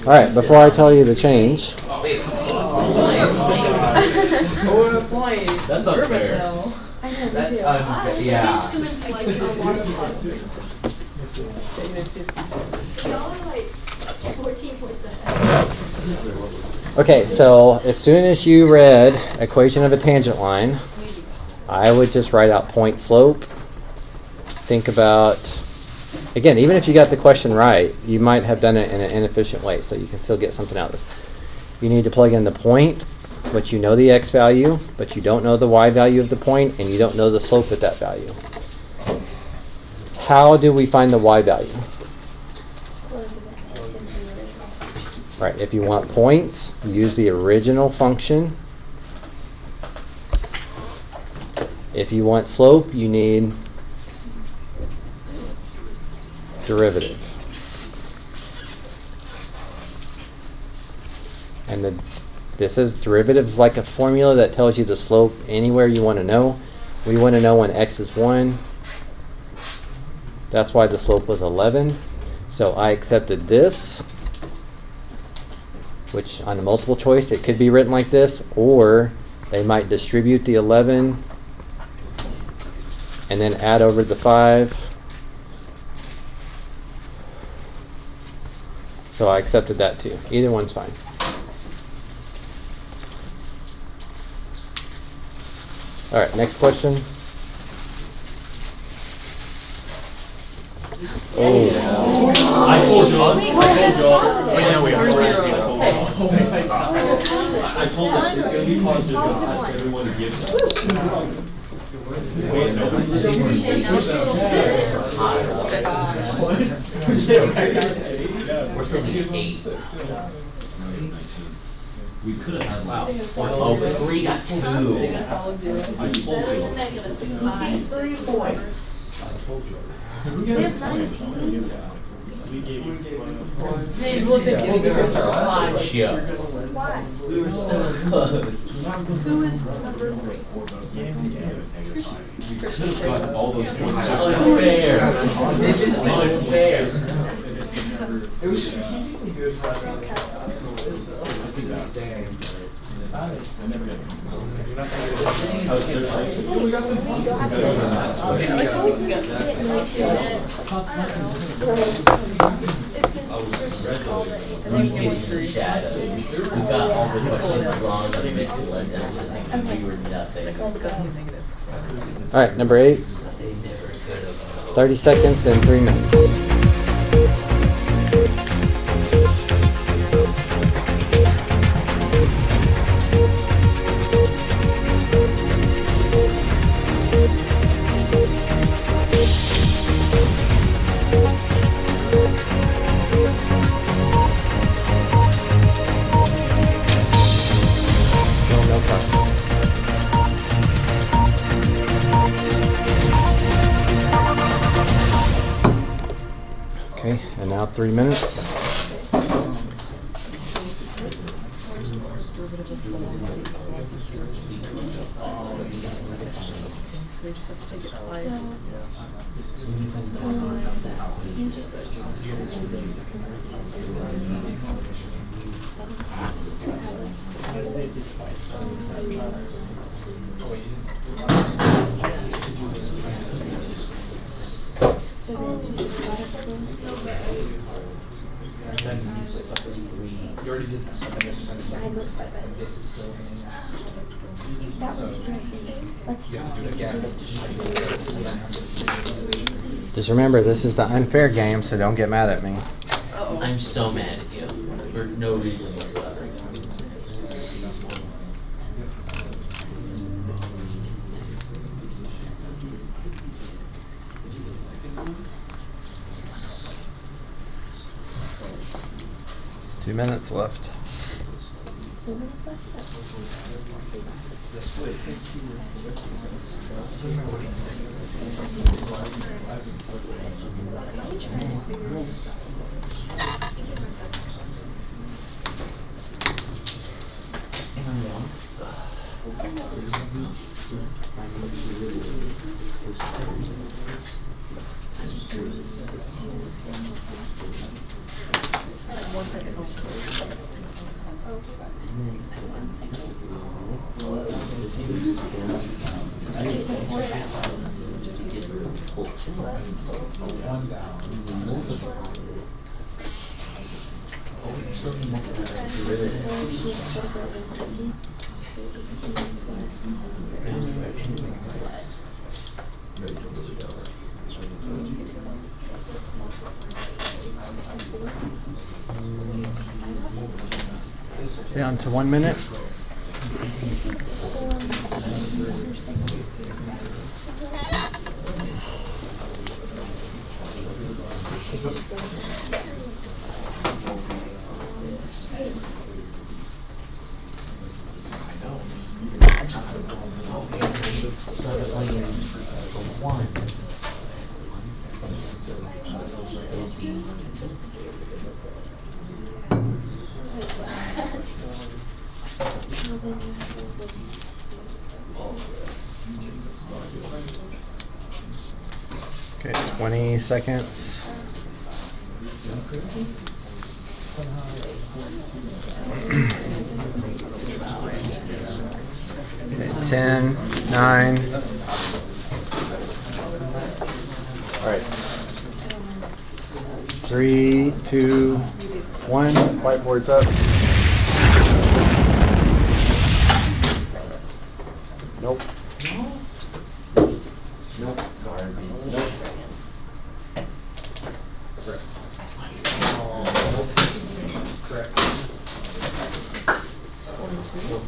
All right, before I tell you the change, That's unfair. I know, me That's too. yeah. like a water closet. Y'all are like 14 points ahead. okay, so as soon as you read equation of a tangent line, I would just write out point slope. Think about, again, even if you got the question right, you might have done it in an inefficient way, so you can still get something out of this. You need to plug in the point, but you know the x value, but you don't know the y value of the point, and you don't know the slope at that value. How do we find the y value? Plug the x into the original. Right, if you want points, use the original function. If you want slope, you need derivative. And this is derivatives like a formula that tells you the slope anywhere you want to know. We want to know when x is 1. That's why the slope was 11. So I accepted this, which on a multiple choice it could be written like this, or they might distribute the 11 and then add over the 5. So I accepted that too. Either one's fine. All right, next question. Oh. I told you. Right now we have I told them it's going to be hard to ask everyone to give them. We're sitting at 8. We could have had like. Oh, but 3 got 2. They have 19. These look at you. Yeah. Why? We were so close. Who is number 3? Got all those points. Unfair. This is unfair. It was strategically good for us. I never got. We did the shadow. We got all the questions wrong. We mixed the letdowns. We were nothing. All right, number 8. They never could have. 30 seconds and 3 minutes. Still no time. Okay, and now 3 minutes. So you just have to take it twice. You already did that. This is still. Just remember, this is the unfair game, so don't get mad at me. I'm so mad at you for no reason whatsoever. Two minutes left. Down to 1 minute. Okay, 20 seconds. Okay, 10, 9. All right. 3, 2, 1. Whiteboard's up. Nope. Nope. It's 42.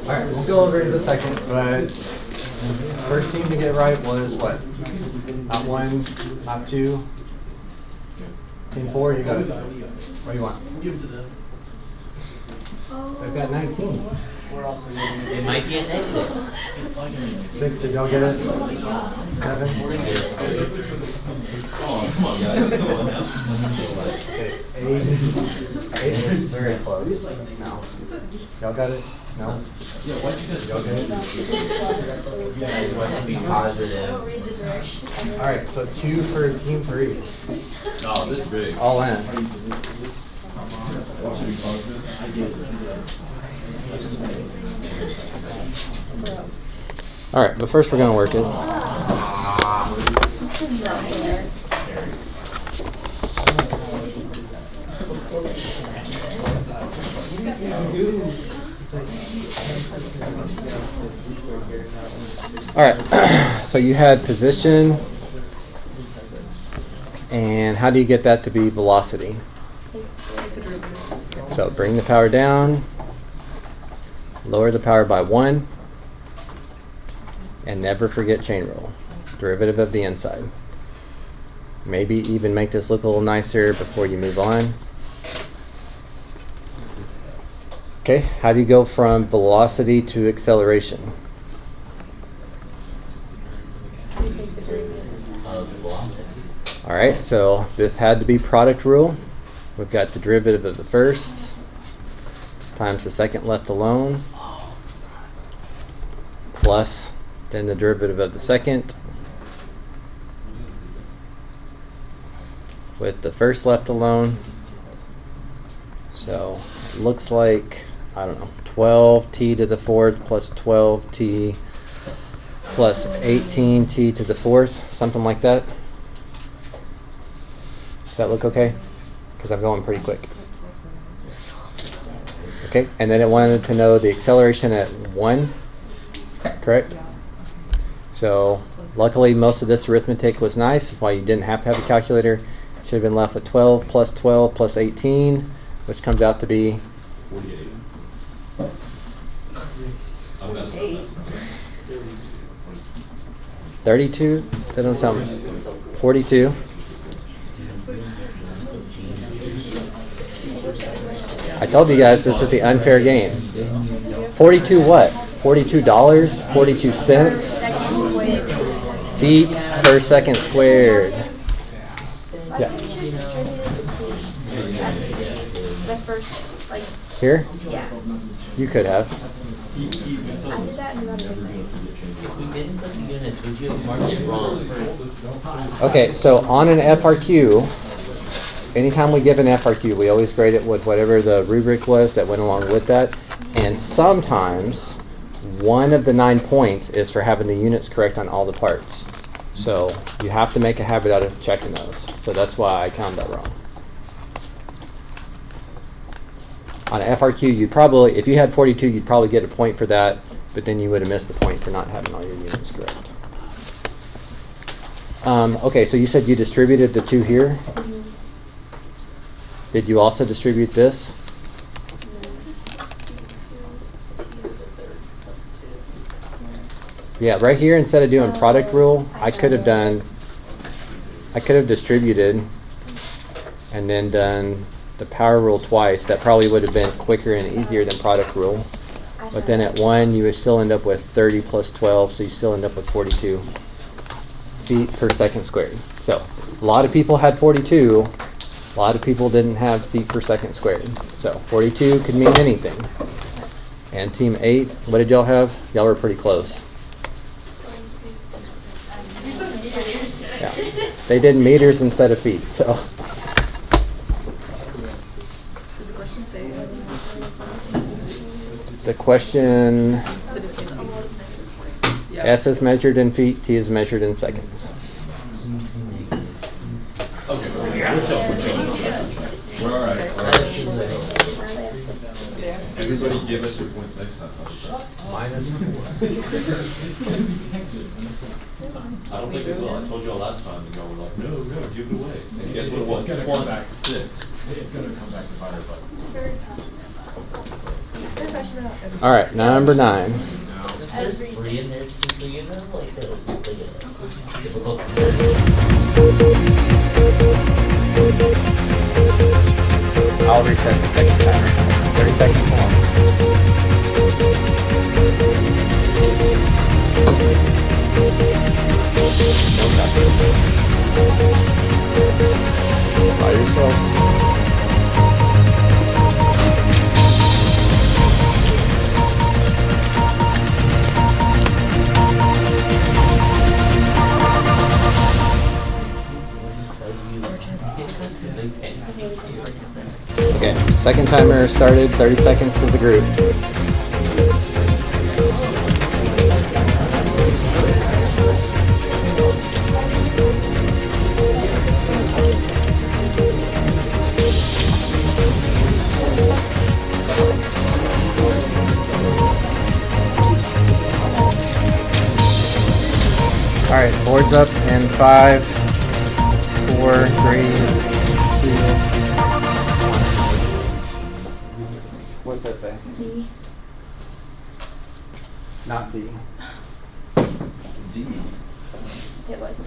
Alright, we'll go over it in a second, but first team to get right was what? Not 1, not 2. Team 4, you got it. What do you want? I've got 19. We're also It might be a negative. 6, did y'all get it? 7? Okay, 8. 8 is very close. No. Y'all got it? No? Y'all get it? I just want to be positive. Alright, so 2 for team 3. Oh, this is big. All in. Should be confident. Alright, but first we're going to work it. This is not fair. Alright, so you had position, and how do you get that to be velocity? So bring the power down, lower the power by 1, and never forget chain rule, derivative of the inside. Maybe even make this look a little nicer before you move on. Okay, how do you go from velocity to acceleration? All right, so this had to be product rule. We've got the derivative of the first times the second left alone, plus then the derivative of the second with the first left alone. So it looks like, I don't know, 12t to the fourth plus 12t plus 18t to the fourth, something like that. Does that look okay? Because I'm going pretty quick. Okay, and then it wanted to know the acceleration at 1, correct? So luckily most of this arithmetic was nice. That's why you didn't have to have a calculator. Should have been left with 12 plus 18, which comes out to be 48. I'm messing up. 32. That doesn't sound 42. I told you guys this is the unfair game. 42 what? $42? 42 cents? Feet per second squared. Yeah. My first, like, Here? yeah. You could have. I did that in about a minute. We didn't put the units. Would you have marked it wrong? Okay, so on an FRQ, anytime we give an FRQ, we always grade it with whatever the rubric was that went along with that. And sometimes one of the 9 points is for having the units correct on all the parts. So you have to make a habit out of checking those. So that's why I counted that wrong. On an FRQ, you'd probably, if you had 42, you'd probably get a point for that, but then you would have missed the point for not having all your units correct. Okay, so you said you distributed the 2 here. Mm-hmm. Did you also distribute this? This is supposed to be 2 to the third plus 2. Yeah, right here, instead of doing product rule, I could have distributed and then done the power rule twice. That probably would have been quicker and easier than product rule. But then at 1, you would still end up with 30 plus 12, so you still end up with 42 feet per second squared. So a lot of people had 42. A lot of people didn't have feet per second squared. So 42 could mean anything. And team 8, what did y'all have? Y'all were pretty close. Yeah. They did meters instead of feet, so. The question, S is measured in feet, T is measured in seconds. We're all right. Everybody give us your points next time. Minus 4. I don't think it will. I told y'all last time, and y'all were like, no, give it away. And guess what it was? It's gonna come back. +6. It's gonna come back to fire, but. He's very passionate about it. He's very passionate about everything. All right, number 9. Since there's 3 in there, do you know like a difficult? I'll reset the second timer. So 30 seconds long. By yourself. Okay, second timer started, 30 seconds as a group. All right, boards up in 5, 4, 3, 2. What's that say? D. Not D. D. It was D.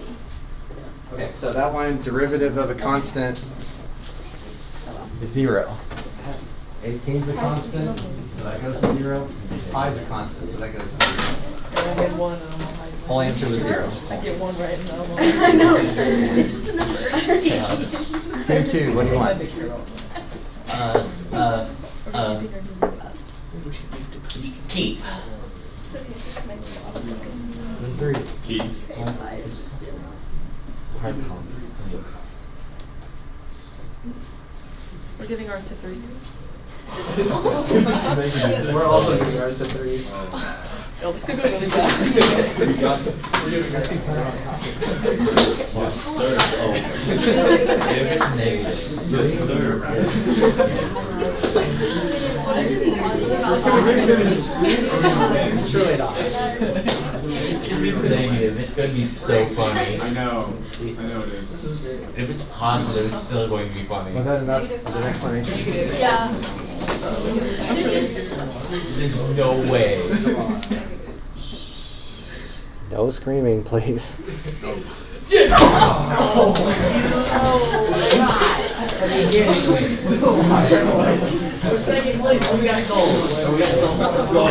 Okay, so that one, derivative of a constant is 0. 18 is a constant, so that goes to 0. Pi is a constant, so that goes to 0. I get one. Whole answer was 0. I get one right now. I know. It's just a number. Q2, what do you want? Keep. Keep. We're giving ours to 3. We're also giving ours to 3. Oh, this could go really bad. We got this. Yes, sir. Oh. If it's negative. Yes, sir. Surely not. If it's negative, it's going to be so funny. I know it is. If it's positive, it's still going to be funny. Was that enough for the explanation? Yeah. There's no way. No screaming, please. We're second place. We got gold. We got something. Let's go.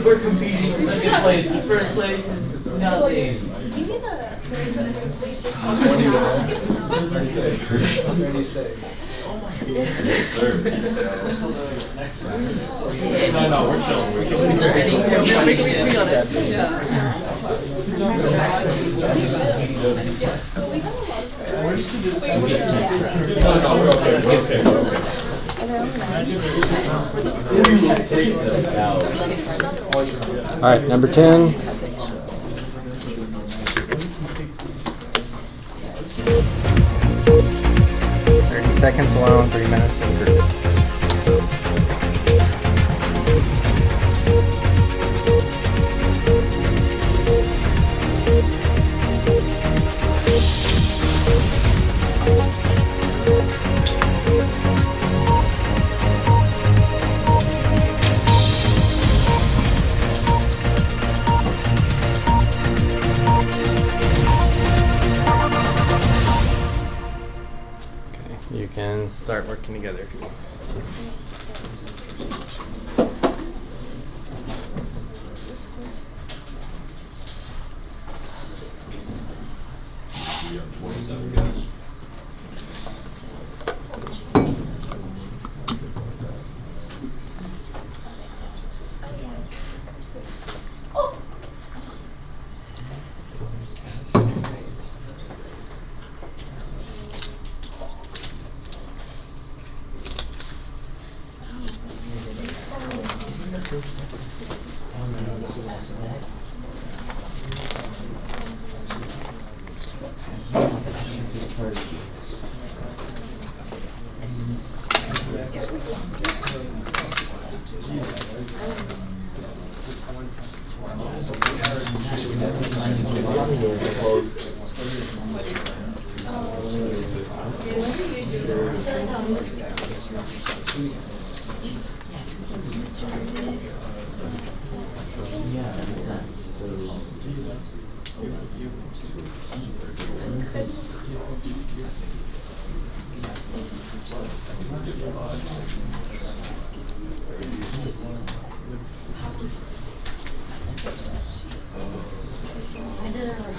We're competing for second place because first place is nothing. Give me the 36. Yes, sir. No, we're chilling. Is there any? We got it. Yeah. We're okay. All right, number 10. Seconds alone, 3 minutes in group. You can start working together if you want. We have 27 guys. Yeah, that makes sense. I did it already.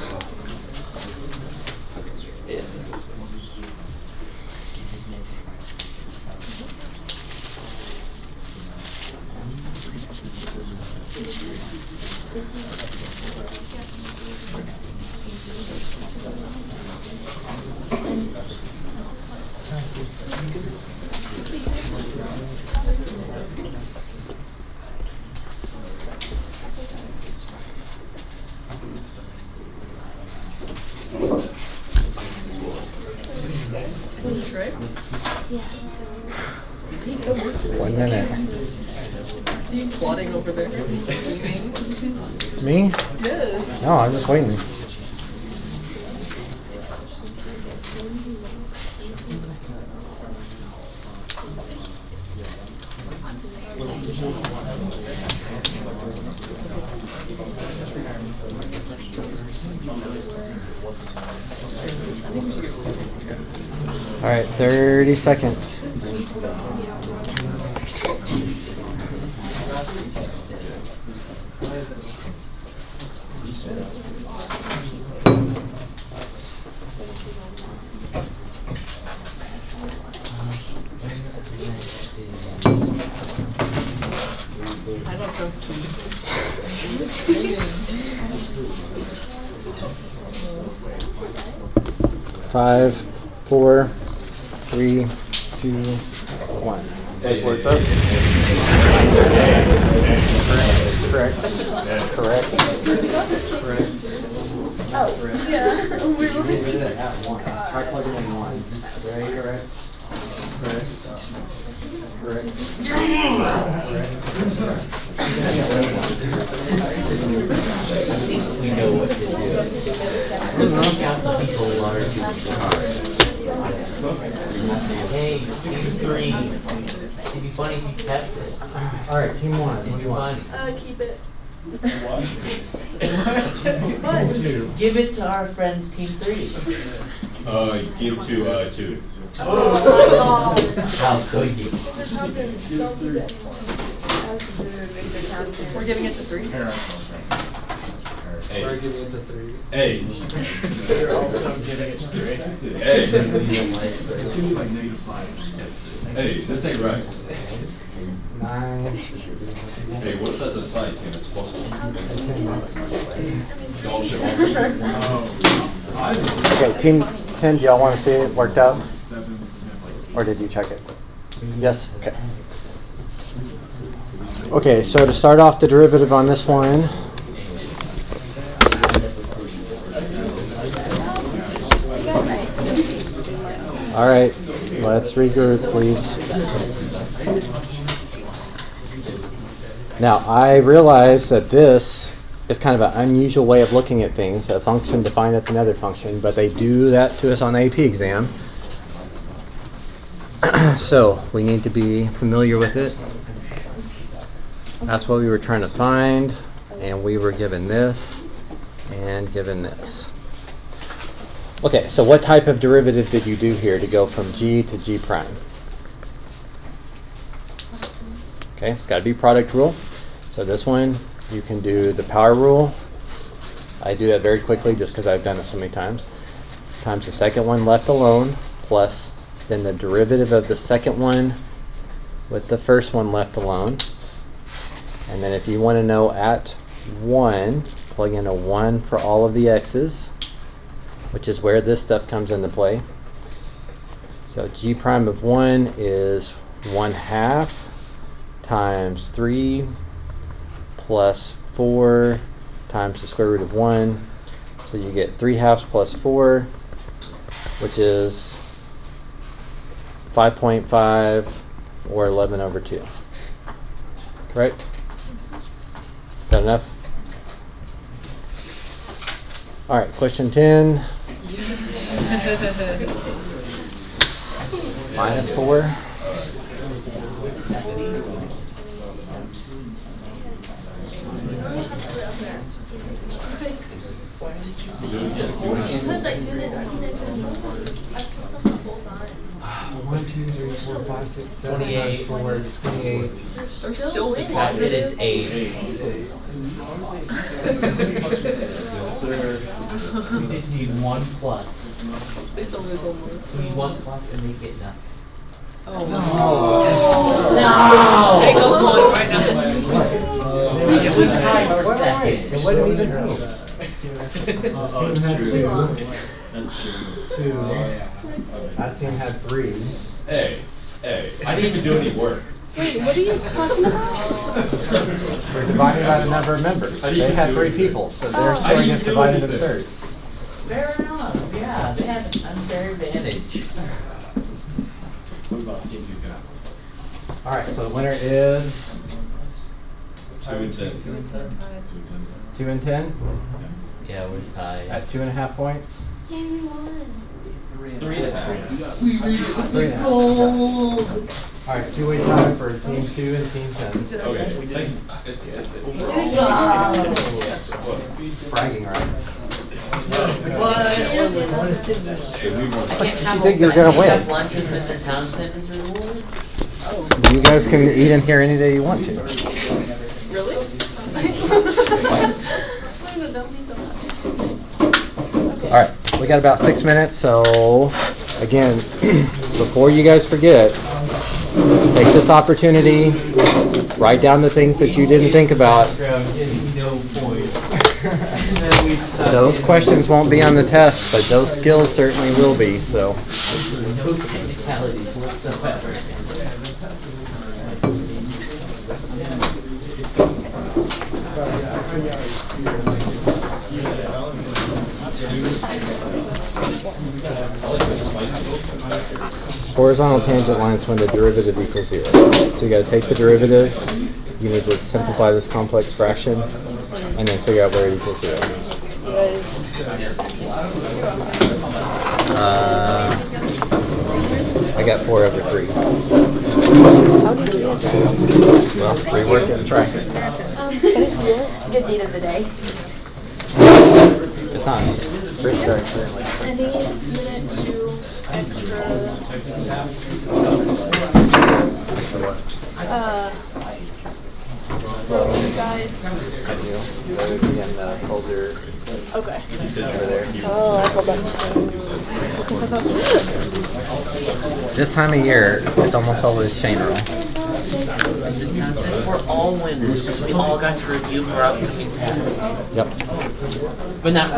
Yeah, so 1 minute. See you plotting over there. Me? Yes. No, I'm just waiting. All right, 30 seconds. I don't trust you. 5, 4, 3, 2, 1. What's up? Correct. Correct. Oh, yeah. We were Get rid of that 1. Try plugging in 1. Very correct. Correct. Correct. We know what to do. Look out the people who are doing Hey, team 3. It'd be funny if you kept this. All right, team 1. What do you want? Keep it. Give it to our friends, team 3. Give to 2. How could you? Don't keep it anymore. We're giving it to 3. Hey. We're giving it to 3. Hey. They're also giving it to 3. Hey. It's gonna be like -5. Hey, this ain't right. 9. Hey, what if that's a psych and it's possible? Y'all should Okay, team 10, do y'all want to see it worked out? Or did you check it? Yes? Okay. Okay, so to start off the derivative on this one, all right, let's regroup, please. Now, I realize that this is kind of an unusual way of looking at things, a function defined as another function, but they do that to us on the AP exam. So, we need to be familiar with it. That's what we were trying to find, and we were given this and given this. Okay, so what type of derivative did you do here to go from g to g prime? Okay, it's got to be product rule. So this one, you can do the power rule. I do that very quickly just because I've done it so many times. Times the second one left alone, plus then the derivative of the second one with the first one left alone. And then if you want to know at 1, plug in a 1 for all of the x's, which is where this stuff comes into play. So g prime of 1 is 1/2 times 3 plus 4 times the square root of 1. So you get 3/2 plus 4, which is 5.5 or 11/2. Correct? Got enough? All right, question 10. Minus 4. Because I didn't see that before. I've come up the whole time. 1, 2, 3, 4, 5, 6, 7, 28. 4, 28. They're still still winning. Positive is 8. Yes, sir. We just need 1 plus. Please don't lose one more. We need 1 plus and make it nothing. Oh. No! Hey, go on right now. We tied for second. It wasn't even me. Oh, it's true. That's true. 2. That team had 3. Hey, I didn't even do any work. Wait, what are you talking about? We're dividing by the number of members. I didn't They even had do 3 anything. people, so I their didn't score gets do divided into anything. thirds. Fair enough. Yeah, they had an unfair advantage. What about team two's gonna have 1 plus? All right, so the winner is 2 and 10. 2 and 10 tied. 2 and 10 Yeah, we're tied. at 2.5 points. Yay, we won. 3.5. 3.5. All right, 2-way tie for team 2 and team 10. Okay. Bragging rights. You think you're gonna win? Have lunch with Mr. Townsend as a reward? You guys can eat in here any day you want to. Really? All right, we got about 6 minutes, so again, before you guys forget, take this opportunity, write down the things that you didn't think about. Those questions won't be on the test, but those skills certainly will be, so. No technicalities whatsoever. Horizontal tangent lines when the derivative equals 0. So you got to take the derivative, you need to simplify this complex fraction, and then figure out where it equals 0. I got 4 over 3. Well, rework and try. Can I see yours? Good deed of the day. It's not. Pretty sure it's I need minute 2 extra. You guys. I do. And hold your Okay. over there. Oh, I hold This time of year, it's almost always chain roll. Mr. Townsend, we're all winners because we all got to review for upcoming tests. Yep. But not